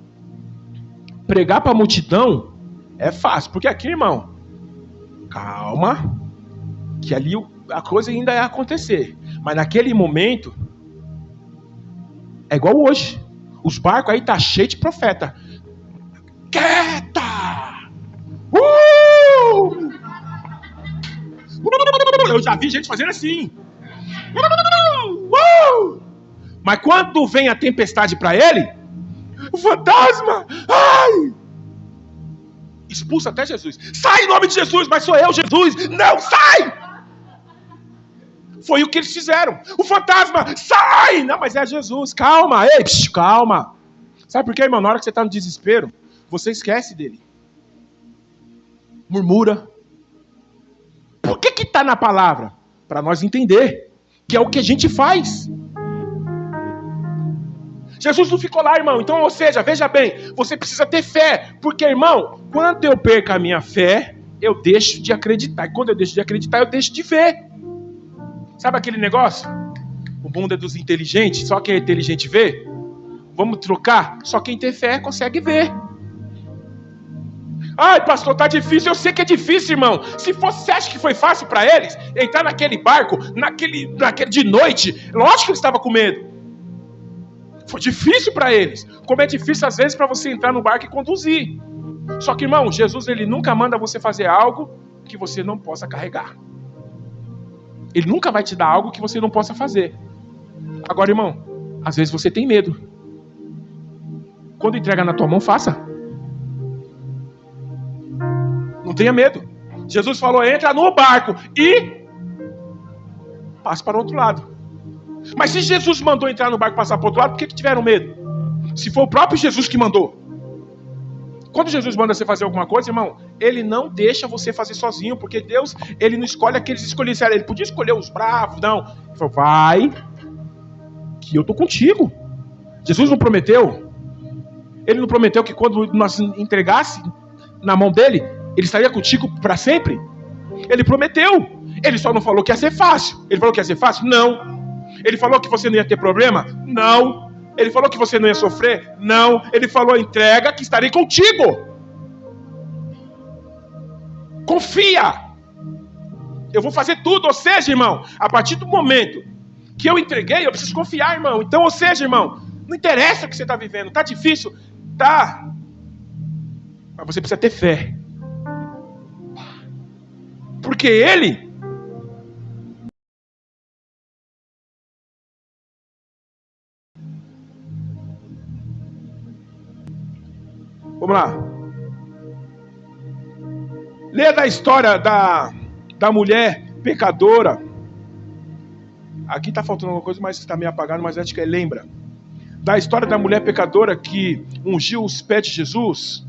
pregar para a multidão é fácil. Porque aqui, irmão, calma, que ali a coisa ainda ia acontecer. Mas naquele momento, é igual hoje. Os barcos aí tá cheio de profeta. Quieta! Eu já vi gente fazendo assim. Mas quando vem a tempestade para ele, o fantasma, ai! Expulsa até Jesus. Sai em nome de Jesus, mas sou eu, Jesus. Não, sai! Foi o que eles fizeram. O fantasma, sai! Não, mas é Jesus. Calma, ei, calma. Sabe por quê, irmão? Na hora que você está no desespero, você esquece dele. Murmura. Por que está na palavra? Para nós entender que é o que a gente faz. Jesus não ficou lá, irmão. Então, ou seja, veja bem, você precisa ter fé. Porque, irmão, quando eu perco a minha fé, eu deixo de acreditar. E quando eu deixo de acreditar, eu deixo de ver. Sabe aquele negócio? O mundo é dos inteligentes, só quem é inteligente vê. Vamos trocar? Só quem tem fé consegue ver. Ai, pastor, tá difícil. Eu sei que é difícil, irmão. Se fosse, você acha que foi fácil para eles entrar naquele barco, naquele de noite? Lógico que eles estavam com medo. Foi difícil para eles. Como é difícil às vezes para você entrar no barco e conduzir. Só que, irmão, Jesus, ele nunca manda você fazer algo que você não possa carregar. Ele nunca vai te dar algo que você não possa fazer. Agora, irmão, às vezes você tem medo. Quando entrega na tua mão, faça. Não tenha medo. Jesus falou, entra no barco e passa para o outro lado. Mas se Jesus mandou entrar no barco e passar para o outro lado, por que tiveram medo? Se foi o próprio Jesus que mandou. Quando Jesus manda você fazer alguma coisa, irmão, ele não deixa você fazer sozinho, porque Deus, ele não escolhe aqueles escolhidos. Ele podia escolher os bravos, não. Ele falou, vai, que eu tô contigo. Jesus não prometeu? Ele não prometeu que quando nós entregasse na mão dele, ele estaria contigo para sempre? Ele prometeu. Ele só não falou que ia ser fácil. Ele falou que ia ser fácil? Não. Ele falou que você não ia ter problema? Não. Ele falou que você não ia sofrer? Não. Ele falou, entrega que estarei contigo. Confia. Eu vou fazer tudo. Ou seja, irmão, a partir do momento que eu entreguei, eu preciso confiar, irmão. Então, ou seja, irmão, não interessa o que você está vivendo. Está difícil? Tá. Mas você precisa ter fé. Porque ele vamos lá. Lê da história da mulher pecadora. Aqui está faltando alguma coisa, mas está meio apagado, mas acho que lembra. Da história da mulher pecadora que ungiu os pés de Jesus.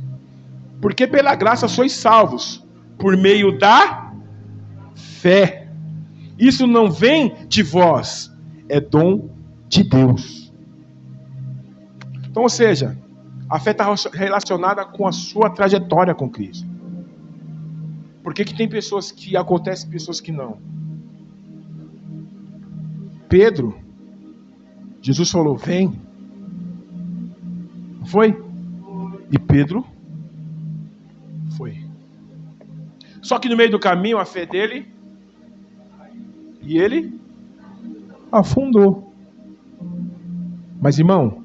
Porque pela graça sois salvos, por meio da fé. Isso não vem de vós, é dom de Deus. Então, ou seja, a fé está relacionada com a sua trajetória com Cristo. Por que tem pessoas que acontecem e pessoas que não? Pedro, Jesus falou, vem. Não foi? E Pedro foi. Só que no meio do caminho a fé dele, e ele afundou. Mas irmão,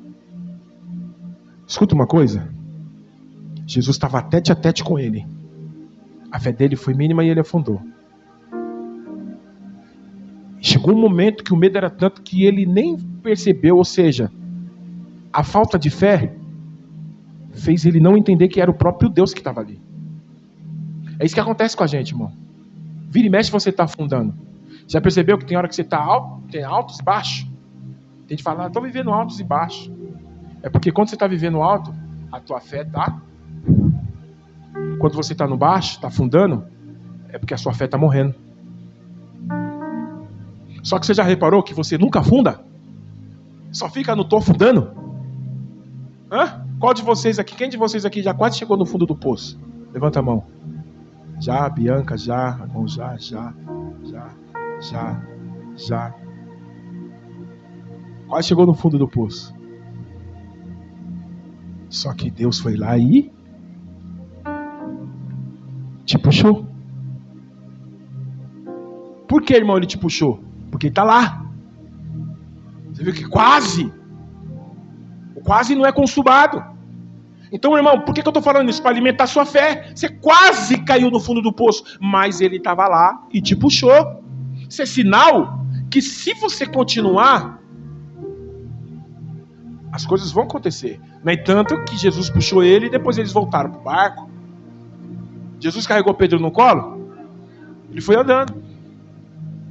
escuta uma coisa. Jesus estava tete a tete com ele. A fé dele foi mínima e ele afundou. Chegou um momento que o medo era tanto que ele nem percebeu, ou seja, a falta de fé fez ele não entender que era o próprio Deus que estava ali. É isso que acontece com a gente, irmão. Vira e mexe, você está afundando. Já percebeu que tem hora que você está alto, tem altos e baixos? Tem gente que fala, estou vivendo altos e baixos. É porque quando você está vivendo alto, a tua fé está. Quando você está no baixo, está afundando, é porque a sua fé está morrendo. Só que você já reparou que você nunca afunda? Só fica no tô afundando? Hã? Qual de vocês aqui, quem de vocês aqui já quase chegou no fundo do poço? Levanta a mão. Já, Bianca, já, Ramon, já. Quase chegou no fundo do poço. Só que Deus foi lá e te puxou. Por que, irmão, ele te puxou? Porque ele está lá. Você viu que quase? O quase não é consumado. Então, irmão, por que eu estou falando isso? Para alimentar sua fé. Você quase caiu no fundo do poço, mas ele estava lá e te puxou. Isso é sinal que se você continuar, as coisas vão acontecer. No entanto, que Jesus puxou ele e depois eles voltaram para o barco. Jesus carregou Pedro no colo. Ele foi andando.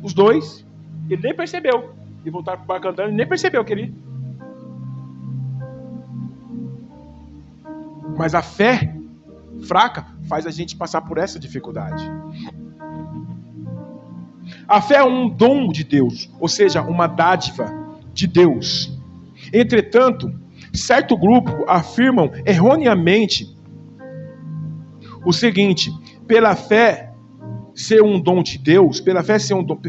Os dois. Ele nem percebeu. E voltaram para o barco andando. Ele nem percebeu que ele... Mas a fé fraca faz a gente passar por essa dificuldade. A fé é um dom de Deus. Ou seja, uma dádiva de Deus. Entretanto, certo grupo afirmam erroneamente o seguinte: pela fé ser um dom de Deus, pela fé ser um dom,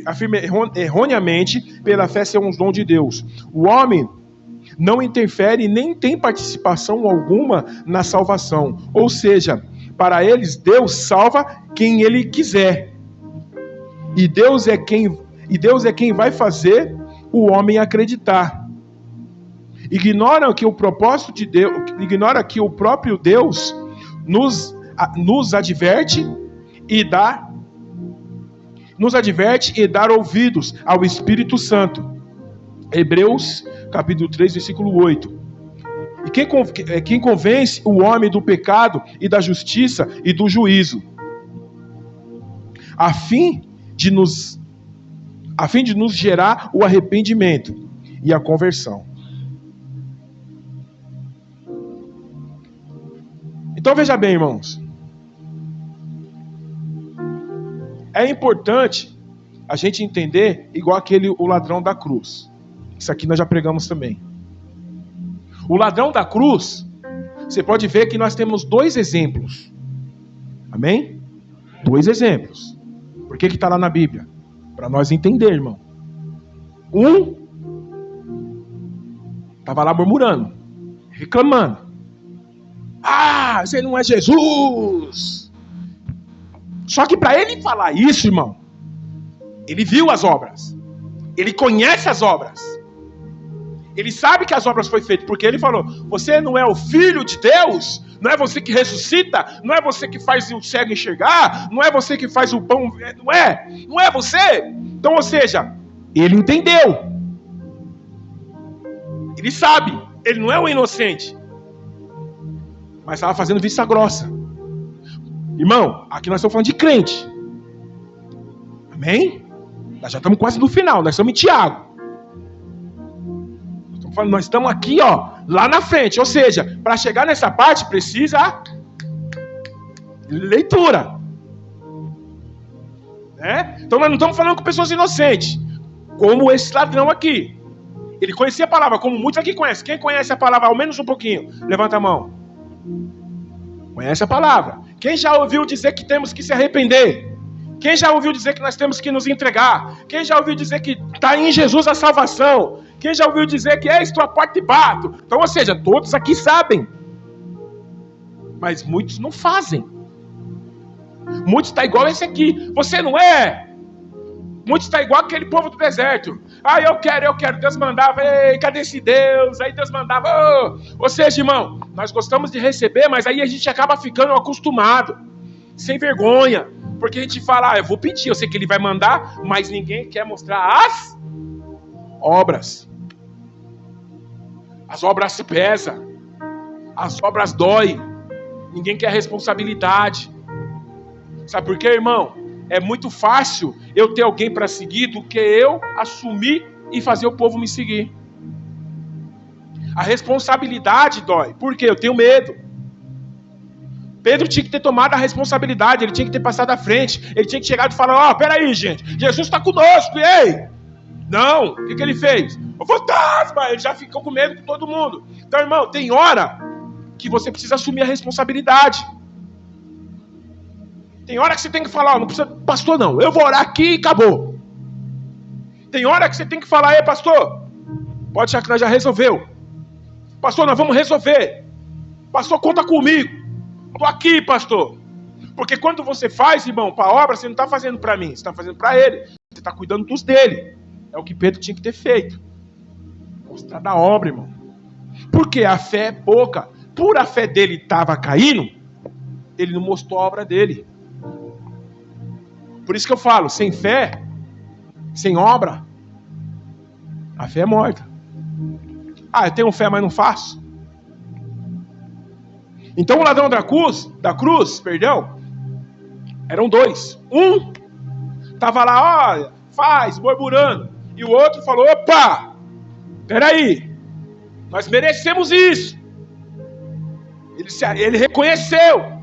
afirma erroneamente, pela fé ser um dom de Deus. O homem não interfere nem tem participação alguma na salvação. Ou seja, para eles Deus salva quem Ele quiser. E Deus é quem vai fazer o homem acreditar. Ignora que o propósito de Deus, ignora que o próprio Deus nos adverte e dá ouvidos ao Espírito Santo. Hebreus capítulo 3, versículo 8. E quem convence o homem do pecado e da justiça e do juízo, a fim de nos gerar o arrependimento e a conversão. Então veja bem, irmãos. É importante a gente entender, igual o ladrão da cruz. Isso aqui nós já pregamos também. O ladrão da cruz, você pode ver que nós temos dois exemplos. Amém? Dois exemplos. Por que está lá na Bíblia? Para nós entender, irmão. Um estava lá murmurando, reclamando. Ah, você não é Jesus. Só que para ele falar isso, irmão, ele viu as obras. Ele conhece as obras. Ele sabe que as obras foram feitas, porque ele falou, você não é o filho de Deus? Não é você que ressuscita? Não é você que faz o cego enxergar? Não é você que faz o pão? Não é você? Então, ou seja, ele entendeu. Ele sabe, ele não é um inocente. Mas estava fazendo vista grossa. Irmão, aqui nós estamos falando de crente. Amém? Nós já estamos quase no final, nós estamos em Tiago. Nós estamos aqui, ó, lá na frente. Ou seja, para chegar nessa parte precisa leitura. Né? Então nós não estamos falando com pessoas inocentes, como esse ladrão aqui. Ele conhecia a palavra, como muitos aqui conhecem. Quem conhece a palavra ao menos um pouquinho? Levanta a mão. Conhece a palavra. Quem já ouviu dizer que temos que se arrepender? Quem já ouviu dizer que nós temos que nos entregar? Quem já ouviu dizer que está em Jesus a salvação? Quem já ouviu dizer que estou à porta e bato? Então, ou seja, todos aqui sabem. Mas muitos não fazem. Muitos estão igual esse aqui. Você não é? Muitos estão igual aquele povo do deserto. Ah, eu quero. Deus mandava. Ei, cadê esse Deus? Aí Deus mandava. Oh. Ou seja, irmão, nós gostamos de receber, mas aí a gente acaba ficando acostumado. Sem vergonha. Porque a gente fala, eu vou pedir, eu sei que ele vai mandar, mas ninguém quer mostrar as obras. As obras pesam. As obras doem. Ninguém quer responsabilidade. Sabe por quê, irmão? É muito fácil eu ter alguém para seguir do que eu assumir e fazer o povo me seguir. A responsabilidade dói. Por quê? Eu tenho medo. Pedro tinha que ter tomado a responsabilidade, ele tinha que ter passado à frente, ele tinha que chegar e falar, ó, peraí, gente, Jesus está conosco, e ei! Não, o que ele fez? O fantasma, ele já ficou com medo de todo mundo. Então, irmão, tem hora que você precisa assumir a responsabilidade. Tem hora que você tem que falar, ó, não precisa, pastor não, eu vou orar aqui e acabou. Tem hora que você tem que falar, ei, pastor, pode achar que nós já resolveu. Pastor, nós vamos resolver. Pastor, conta comigo. Estou aqui, pastor. Porque quando você faz, irmão, para a obra, você não está fazendo para mim, você está fazendo para ele. Você está cuidando dos dele. É o que Pedro tinha que ter feito. Mostrar da obra, irmão. Porque a fé é pouca. Por a fé dele estava caindo, ele não mostrou a obra dele. Por isso que eu falo, sem fé, sem obra, a fé é morta. Ah, eu tenho fé, mas não faço. Então o ladrão da cruz, eram dois. Um estava lá, olha, faz, murmurando. E o outro falou, opa, peraí, nós merecemos isso. Ele reconheceu,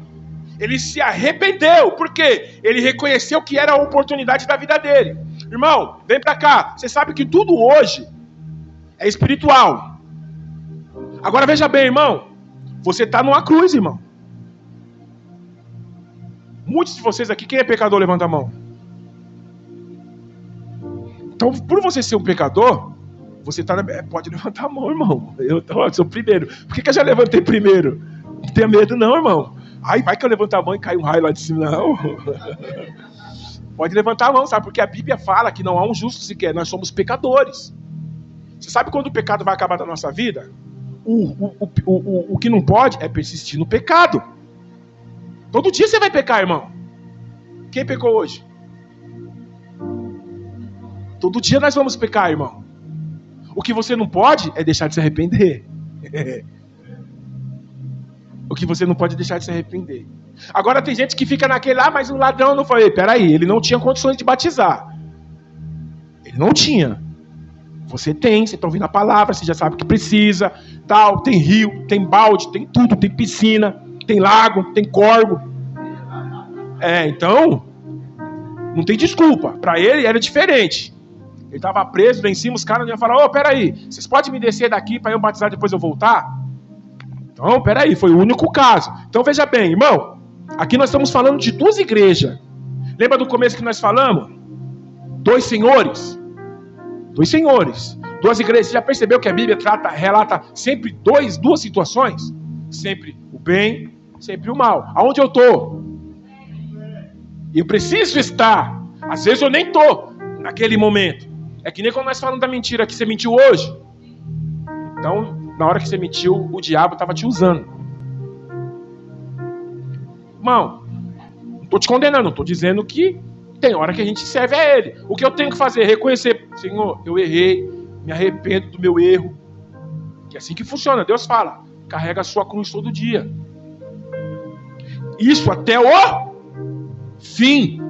ele se arrependeu, por quê? Ele reconheceu que era a oportunidade da vida dele. Irmão, vem pra cá, você sabe que tudo hoje é espiritual. Agora veja bem, irmão, você está numa cruz, irmão. Muitos de vocês aqui, quem é pecador, levanta a mão. Então, por você ser um pecador, você pode levantar a mão, irmão. Eu sou o primeiro. Por que eu já levantei primeiro? Não tenha medo não, irmão. Ai, vai que eu levanto a mão e cai um raio lá de cima. Não. Pode levantar a mão, sabe? Porque a Bíblia fala que não há um justo sequer. Nós somos pecadores. Você sabe quando o pecado vai acabar da nossa vida? O que não pode é persistir no pecado. Todo dia você vai pecar, irmão. Quem pecou hoje? Todo dia nós vamos pecar, irmão. O que você não pode é deixar de se arrepender. O que você não pode é deixar de se arrepender. Agora tem gente que fica naquele, mas o ladrão não foi. Peraí, ele não tinha condições de batizar. Ele não tinha. Você tem, você está ouvindo a palavra, você já sabe o que precisa, tal, tem rio, tem balde, tem tudo, tem piscina, tem lago, tem corvo. Então, não tem desculpa. Para ele era diferente. Ele estava preso lá em cima, os caras iam falar, peraí, vocês podem me descer daqui para eu batizar depois eu voltar? Então, peraí, foi o único caso. Então veja bem, irmão, aqui nós estamos falando de duas igrejas. Lembra do começo que nós falamos? Dois senhores. Duas igrejas. Você já percebeu que a Bíblia relata sempre duas situações? Sempre o bem, sempre o mal. Aonde eu estou? Eu preciso estar. Às vezes eu nem estou naquele momento. É que nem quando nós falamos da mentira que você mentiu hoje. Então, na hora que você mentiu, o diabo estava te usando. Irmão, não estou te condenando, não estou dizendo que tem hora que a gente serve a Ele. O que eu tenho que fazer? Reconhecer, Senhor, eu errei, me arrependo do meu erro. Que é assim que funciona. Deus fala, carrega a sua cruz todo dia. Isso até o fim.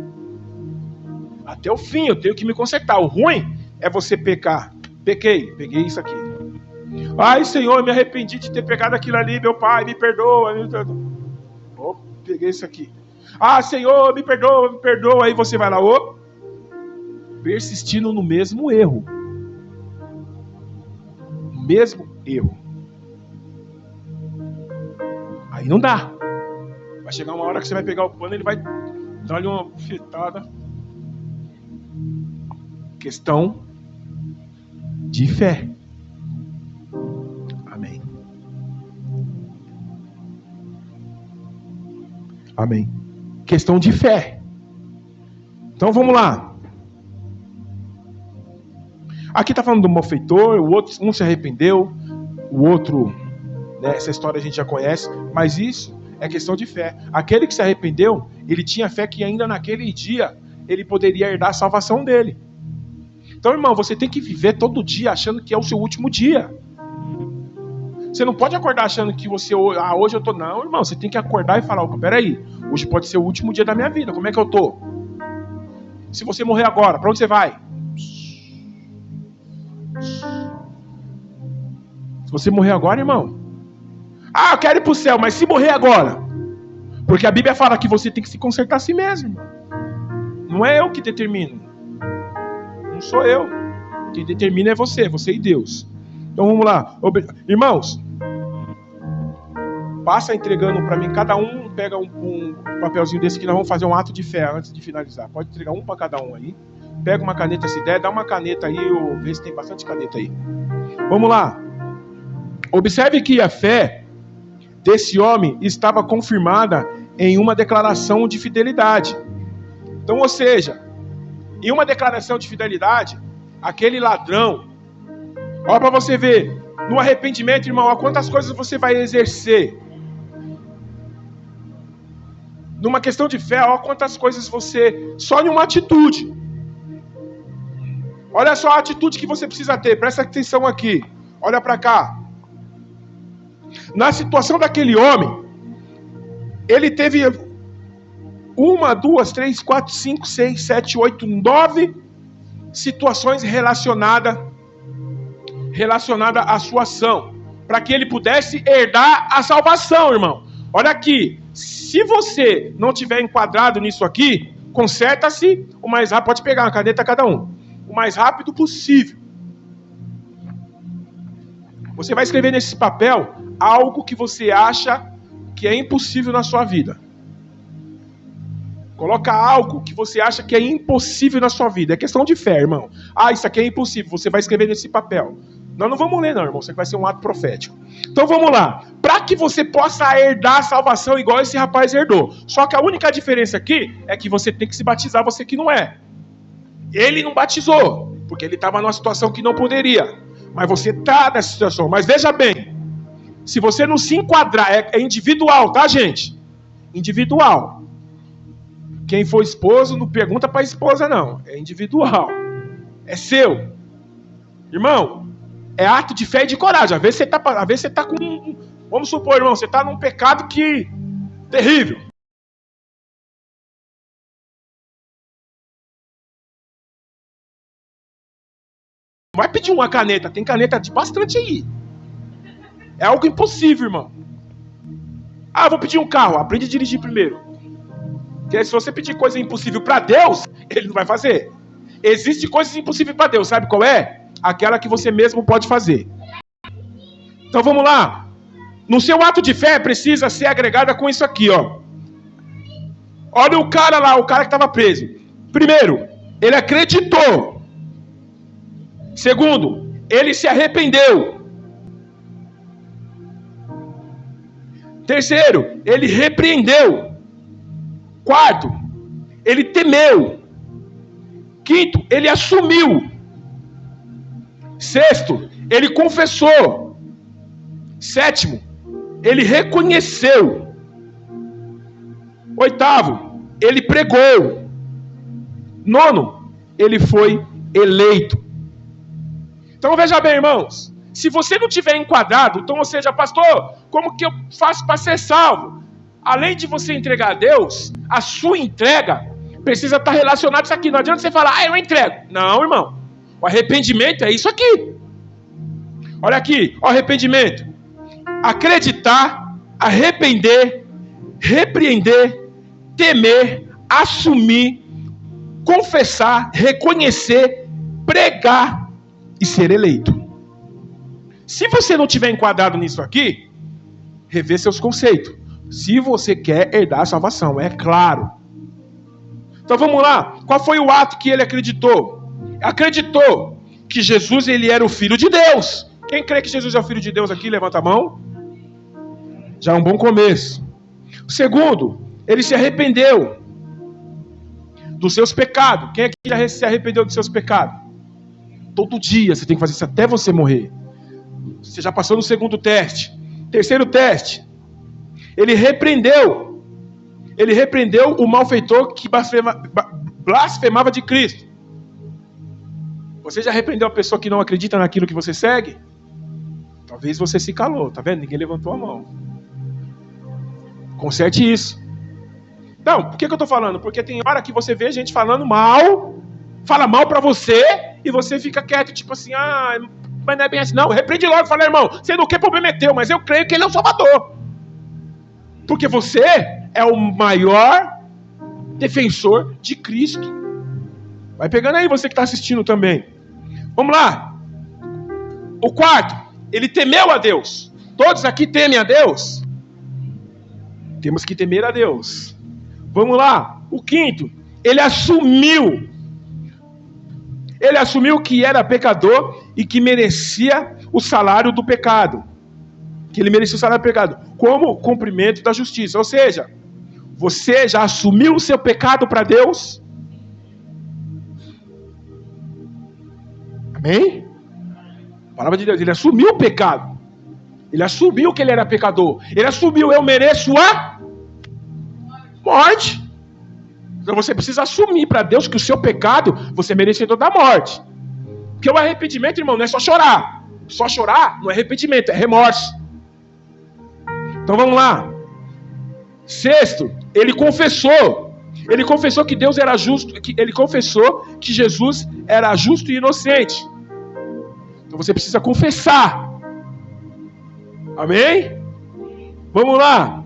Até o fim, eu tenho que me consertar. O ruim é você pecar. Peguei isso aqui. Ai, Senhor, eu me arrependi de ter pegado aquilo ali, meu Pai, me perdoa. Oh, peguei isso aqui. Ah, Senhor, me perdoa. Aí você vai lá, persistindo no mesmo erro. No mesmo erro. Aí não dá. Vai chegar uma hora que você vai pegar o pano e ele vai dar-lhe uma bufetada. Questão de fé. Amém. Amém. Questão de fé. Então vamos lá. Aqui está falando do malfeitor, o outro, um se arrependeu, o outro, né, essa história a gente já conhece, mas isso é questão de fé. Aquele que se arrependeu, ele tinha fé que ainda naquele dia ele poderia herdar a salvação dele. Então, irmão, você tem que viver todo dia achando que é o seu último dia. Você não pode acordar achando que você, hoje eu tô... Não, irmão, você tem que acordar e falar, opa, peraí, hoje pode ser o último dia da minha vida, como é que eu tô? Se você morrer agora, pra onde você vai? Se você morrer agora, irmão, eu quero ir pro céu, mas se morrer agora, porque a Bíblia fala que você tem que se consertar a si mesmo, irmão. Não é eu que determino. Não sou eu. Quem determina é você e Deus. Então vamos lá. Irmãos, passa entregando para mim, cada um pega um papelzinho desse que nós vamos fazer um ato de fé antes de finalizar. Pode entregar um para cada um aí. Pega uma caneta se der, dá uma caneta aí, ou vê se tem bastante caneta aí. Vamos lá. Observe que a fé desse homem estava confirmada em uma declaração de fidelidade. Então, ou seja, em uma declaração de fidelidade, aquele ladrão, olha para você ver, no arrependimento, irmão, olha quantas coisas você vai exercer. Numa questão de fé, olha quantas coisas você, só em uma atitude. Olha só a atitude que você precisa ter, presta atenção aqui, olha para cá. Na situação daquele homem, ele teve 1, 2, 3, 4, 5, 6, 7, 8, 9 situações relacionadas à sua ação, para que ele pudesse herdar a salvação, irmão. Olha aqui, se você não tiver enquadrado nisso aqui, conserta-se o mais rápido, pode pegar uma caneta cada um, o mais rápido possível. Você vai escrever nesse papel algo que você acha que é impossível na sua vida. Coloca algo que você acha que é impossível na sua vida. É questão de fé, irmão. Isso aqui é impossível. Você vai escrever nesse papel. Nós não vamos ler, não, irmão. Isso aqui vai ser um ato profético. Então vamos lá. Para que você possa herdar a salvação igual esse rapaz herdou. Só que a única diferença aqui é que você tem que se batizar, você que não é. Ele não batizou, porque ele estava numa situação que não poderia. Mas você está nessa situação. Mas veja bem, se você não se enquadrar, é individual, tá, gente? Individual. Quem for esposo, não pergunta para a esposa, não. É individual. É seu. Irmão, é ato de fé e de coragem. Às vezes você está com... Vamos supor, irmão, você está num pecado que... terrível. Vai pedir uma caneta. Tem caneta de bastante aí. É algo impossível, irmão. Vou pedir um carro. Aprende a dirigir primeiro. Porque se você pedir coisa impossível para Deus, Ele não vai fazer. Existe coisas impossíveis para Deus. Sabe qual é? Aquela que você mesmo pode fazer. Então vamos lá. No seu ato de fé precisa ser agregada com isso aqui, ó. Olha o cara lá, o cara que estava preso. Primeiro, ele acreditou. Segundo, ele se arrependeu. Terceiro, ele repreendeu. Quarto, ele temeu. Quinto, ele assumiu. Sexto, ele confessou. 7º, ele reconheceu. 8º, ele pregou. 9º, ele foi eleito. Então veja bem, irmãos, se você não tiver enquadrado, então, ou seja, pastor, como que eu faço para ser salvo? Além de você entregar a Deus, a sua entrega precisa estar relacionada a isso aqui. Não adianta você falar, eu entrego. Não, irmão. O arrependimento é isso aqui. Olha aqui, o arrependimento. Acreditar, arrepender, repreender, temer, assumir, confessar, reconhecer, pregar e ser eleito. Se você não tiver enquadrado nisso aqui, rever seus conceitos. Se você quer herdar a salvação, é claro. Então vamos lá. Qual foi o ato que ele acreditou? Acreditou que Jesus ele era o Filho de Deus. Quem crê que Jesus é o Filho de Deus aqui, levanta a mão. Já é um bom começo. O segundo, ele se arrependeu dos seus pecados. Quem aqui já se arrependeu dos seus pecados? Todo dia você tem que fazer isso até você morrer. Você já passou no segundo teste. Terceiro teste, ele repreendeu o malfeitor que blasfemava de Cristo. Você já repreendeu a pessoa que não acredita naquilo que você segue? Talvez você se calou, tá vendo? Ninguém levantou a mão. Conserte isso. Não, por que eu tô falando? Porque tem hora que você vê gente falando mal, fala mal pra você, e você fica quieto, tipo assim, mas não é bem assim. Não, repreende logo, fala, irmão, você não quer problema é teu, mas eu creio que ele é o Salvador. Porque você é o maior defensor de Cristo. Vai pegando aí você que está assistindo também. Vamos lá. O quarto, ele temeu a Deus. Todos aqui temem a Deus? Temos que temer a Deus. Vamos lá. O quinto, ele assumiu que era pecador e que merecia o salário do pecado. Que ele merecia o salário do pecado como cumprimento da justiça. Ou seja, você já assumiu o seu pecado para Deus? Amém? A palavra de Deus, ele assumiu o pecado. Ele assumiu que ele era pecador. Ele assumiu, eu mereço a morte. Então você precisa assumir para Deus que o seu pecado, você é merecedor da morte. Porque o arrependimento, irmão, não é só chorar. Só chorar não é arrependimento, é remorso. Então vamos lá. Sexto, ele confessou. Ele confessou que Deus era justo. Ele confessou que Jesus era justo e inocente. Então você precisa confessar. Amém? Vamos lá.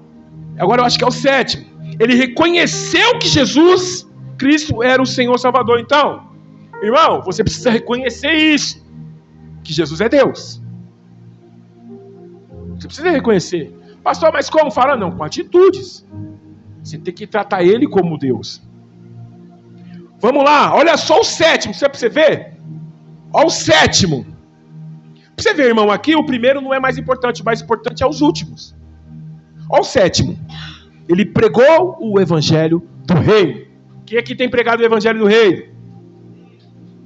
Agora eu acho que é o sétimo. Ele reconheceu que Jesus Cristo era o Senhor Salvador. Então, irmão, você precisa reconhecer isso. Que Jesus é Deus. Você precisa reconhecer. Pastor, mas como? Fala, não, com atitudes. Você tem que tratar ele como Deus. Vamos lá, olha só o sétimo, pra você ver. Olha o sétimo. Pra você ver, irmão, aqui o primeiro não é mais importante, o mais importante é os últimos. Olha o sétimo. Ele pregou o evangelho do reino. Quem aqui tem pregado o evangelho do reino?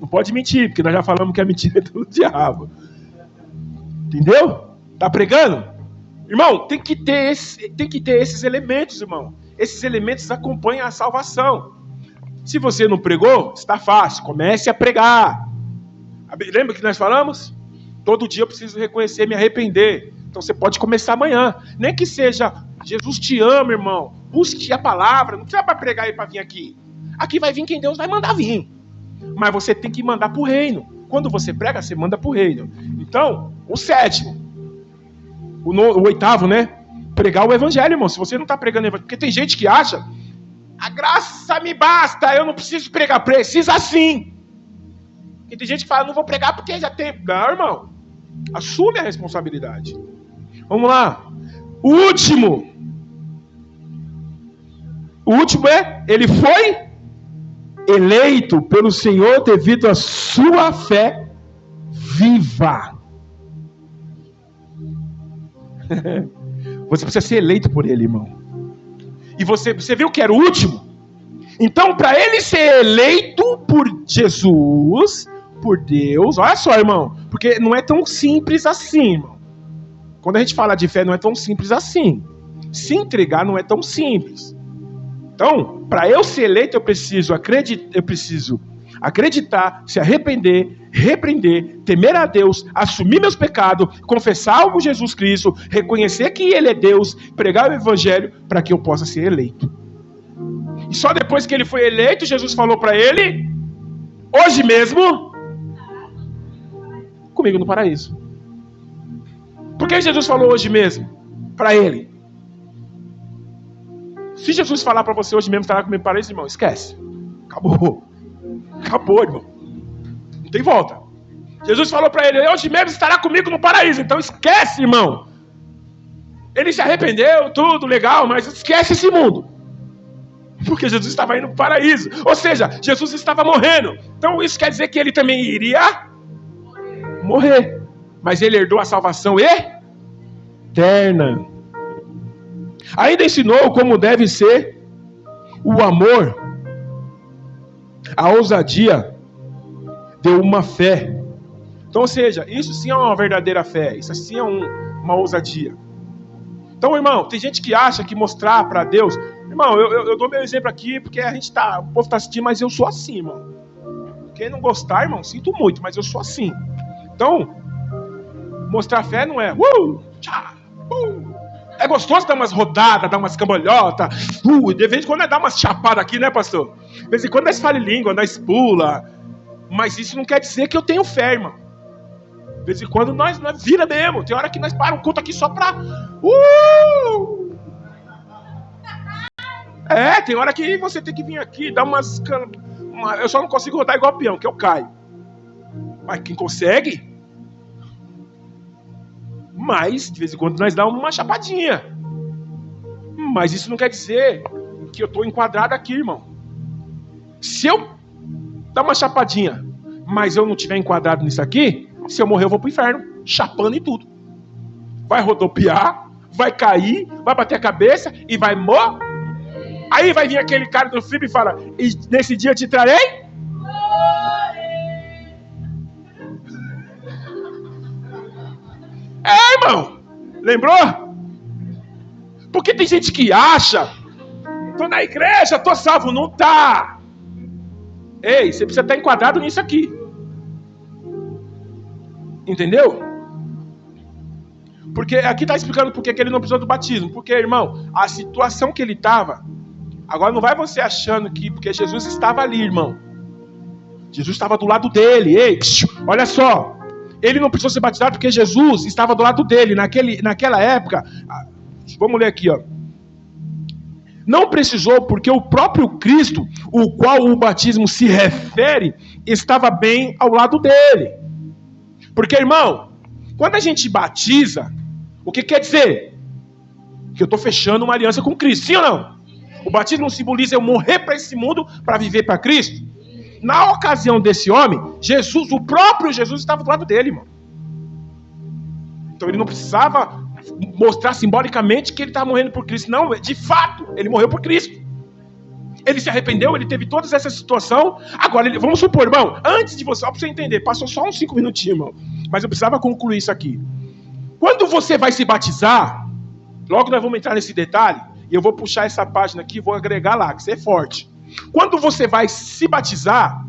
Não pode mentir, porque nós já falamos que a mentira é do diabo. Entendeu? Tá pregando? Irmão, tem que ter esses elementos, irmão. Esses elementos acompanham a salvação. Se você não pregou, está fácil. Comece a pregar. Lembra que nós falamos? Todo dia eu preciso reconhecer, me arrepender. Então você pode começar amanhã. Nem que seja, Jesus te ama, irmão. Busque a palavra. Não precisa para pregar aí para vir aqui. Aqui vai vir quem Deus vai mandar vir. Mas você tem que mandar para o reino. Quando você prega, você manda para o reino. Então, o sétimo. O oitavo, né? Pregar o evangelho, irmão. Se você não está pregando o evangelho, porque tem gente que acha, a graça me basta, eu não preciso pregar. Precisa sim. Porque tem gente que fala, não vou pregar porque já tem. Não, irmão. Assume a responsabilidade. Vamos lá. O último é, ele foi eleito pelo Senhor devido à sua fé viva. Você precisa ser eleito por ele, irmão. E você viu que era o último? Então, para ele ser eleito por Jesus, por Deus, olha só, irmão, porque não é tão simples assim, irmão. quando a gente fala de fé, não é tão simples assim. Se entregar não é tão simples. Então, para eu ser eleito, eu preciso acreditar, se arrepender, repreender, temer a Deus, assumir meus pecados, confessar o Jesus Cristo, reconhecer que Ele é Deus, pregar o Evangelho, para que eu possa ser eleito. E só depois que ele foi eleito, Jesus falou para ele, hoje mesmo, comigo no paraíso. Por que Jesus falou hoje mesmo para ele? Se Jesus falar para você hoje mesmo estará comigo no paraíso, irmão, esquece. Acabou. Acabou, irmão. Não tem volta. Jesus falou para ele, hoje mesmo estará comigo no paraíso. Então esquece, irmão. Ele se arrependeu, tudo legal, mas esquece esse mundo. Porque Jesus estava indo para o paraíso. Ou seja, Jesus estava morrendo. Então isso quer dizer que ele também iria morrer. Mas ele herdou a salvação eterna. Ainda ensinou como deve ser o amor, a ousadia de uma fé. Então, ou seja, isso sim é uma verdadeira fé. Isso sim é uma ousadia. Então, irmão, tem gente que acha que mostrar para Deus... Irmão, eu dou meu exemplo aqui porque o povo está assistindo, mas eu sou assim, irmão. Quem não gostar, irmão, sinto muito, mas eu sou assim. Então, mostrar fé não é... É gostoso dar umas rodadas, dar umas cambalhotas. De vez em quando dar umas chapadas aqui, né, pastor? De vez em quando nós fala em língua, nós pula. Mas isso não quer dizer que eu tenho fé, irmão. De vez em quando nós vira mesmo. Tem hora que nós paramos um culto aqui só pra... tem hora que você tem que vir aqui, dar umas... Eu só não consigo rodar igual peão, que eu caio. Mas quem consegue... Mas, de vez em quando, nós damos uma chapadinha. Mas isso não quer dizer que eu estou enquadrado aqui, irmão. Se eu dar uma chapadinha, mas eu não estiver enquadrado nisso aqui, se eu morrer, eu vou pro inferno, chapando em tudo. Vai rodopiar, vai cair, vai bater a cabeça e vai morrer. Aí vai vir aquele cara do filme e fala, e nesse dia eu te trarei? Irmão, lembrou? Porque tem gente que acha, tô na igreja, tô salvo, não tá. Ei, você precisa estar enquadrado nisso aqui. Entendeu? Porque aqui está explicando porque que ele não precisou do batismo. Porque, irmão, a situação que ele estava, agora não vai você achando que porque Jesus estava ali, irmão. Jesus estava do lado dele. Ei, olha só. Ele não precisou ser batizado porque Jesus estava do lado dele. Naquela época, vamos ler aqui, ó. Não precisou porque o próprio Cristo, o qual o batismo se refere, estava bem ao lado dele. Porque, irmão, quando a gente batiza, o que quer dizer? Que eu estou fechando uma aliança com Cristo, sim ou não? O batismo simboliza eu morrer para esse mundo para viver para Cristo. Na ocasião desse homem, Jesus, o próprio Jesus estava do lado dele, irmão. Então ele não precisava mostrar simbolicamente que ele estava morrendo por Cristo. Não, de fato, ele morreu por Cristo. Ele se arrependeu, ele teve toda essa situação. Agora, vamos supor, irmão, antes de você, só para você entender, passou só uns 5 minutinhos, irmão. Mas eu precisava concluir isso aqui. Quando você vai se batizar, logo nós vamos entrar nesse detalhe, e eu vou puxar essa página aqui e vou agregar lá, que você é forte. Quando você vai se batizar,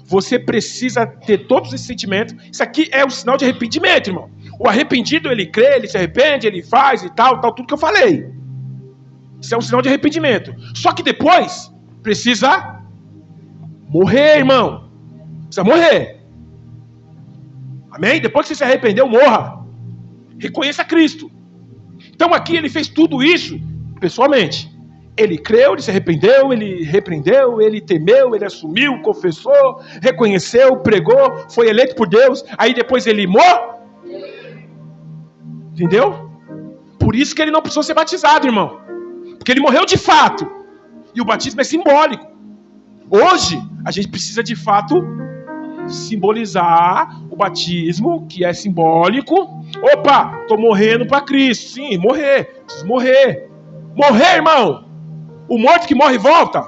você precisa ter todos esses sentimentos. Isso aqui é um sinal de arrependimento, irmão. O arrependido, ele crê, ele se arrepende, ele faz e tal, tudo que eu falei. Isso é um sinal de arrependimento. Só que depois, precisa morrer, irmão. Precisa morrer. Amém? Depois que você se arrependeu, morra. Reconheça Cristo. Então aqui ele fez tudo isso pessoalmente. Ele creu, ele se arrependeu, ele repreendeu, ele temeu, ele assumiu, confessou, reconheceu, pregou, foi eleito por Deus. Aí depois ele morreu. Entendeu? Por isso que ele não precisou ser batizado, irmão. Porque ele morreu de fato. E o batismo é simbólico. Hoje, a gente precisa de fato simbolizar o batismo, que é simbólico. Opa, estou morrendo para Cristo. Sim, morrer. Preciso morrer. Morrer, irmão. O morto que morre volta.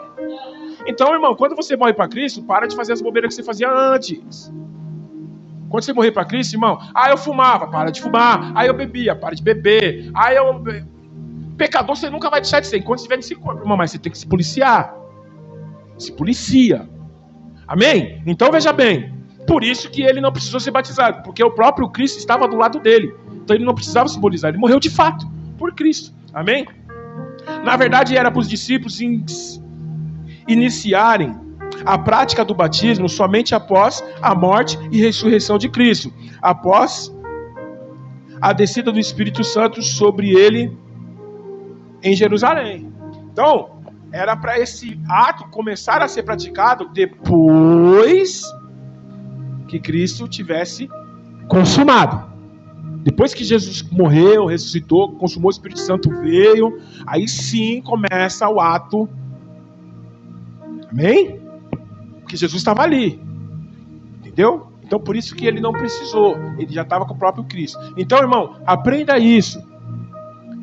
Então, irmão, quando você morre para Cristo, para de fazer as bobeiras que você fazia antes. Quando você morrer para Cristo, irmão, eu fumava, para de fumar. Aí eu bebia, para de beber. Pecador você nunca vai deixar de ser, enquanto estiver nesse corpo, irmão, mas você tem que se policiar. Se policia. Amém? Então veja bem, por isso que ele não precisou ser batizado, porque o próprio Cristo estava do lado dele. Então ele não precisava simbolizar, ele morreu de fato, por Cristo. Amém? Na verdade era para os discípulos iniciarem a prática do batismo somente após a morte e ressurreição de Cristo, após a descida do Espírito Santo sobre ele em Jerusalém. Então, era para esse ato começar a ser praticado depois que Cristo tivesse consumado. Depois que Jesus morreu, ressuscitou, consumou, o Espírito Santo veio, aí sim começa o ato. Amém? Porque Jesus estava ali. Entendeu? Então por isso que ele não precisou. Ele já estava com o próprio Cristo. Então, irmão, aprenda isso.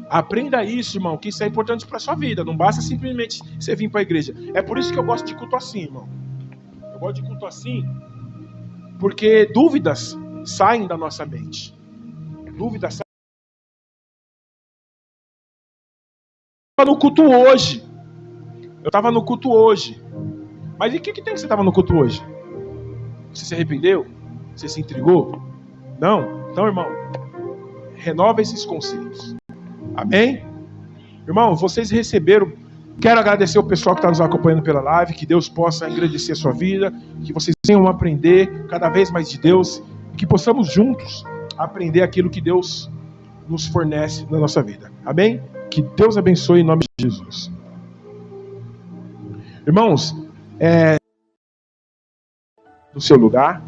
Aprenda isso, irmão, que isso é importante para a sua vida. Não basta simplesmente você vir para a igreja. É por isso que eu gosto de culto assim, irmão. Eu gosto de culto assim porque dúvidas saem da nossa mente. Dúvidas saem. Eu estava no culto hoje. Mas e o que tem que você estava no culto hoje? Você se arrependeu? Você se intrigou? Não? Então, irmão, renova esses conceitos. Amém? Irmão, vocês receberam. Quero agradecer o pessoal que está nos acompanhando pela live. Que Deus possa engrandecer a sua vida. Que vocês venham aprender cada vez mais de Deus. Que possamos juntos aprender aquilo que Deus nos fornece na nossa vida. Amém? Que Deus abençoe em nome de Jesus. Irmãos, no seu lugar.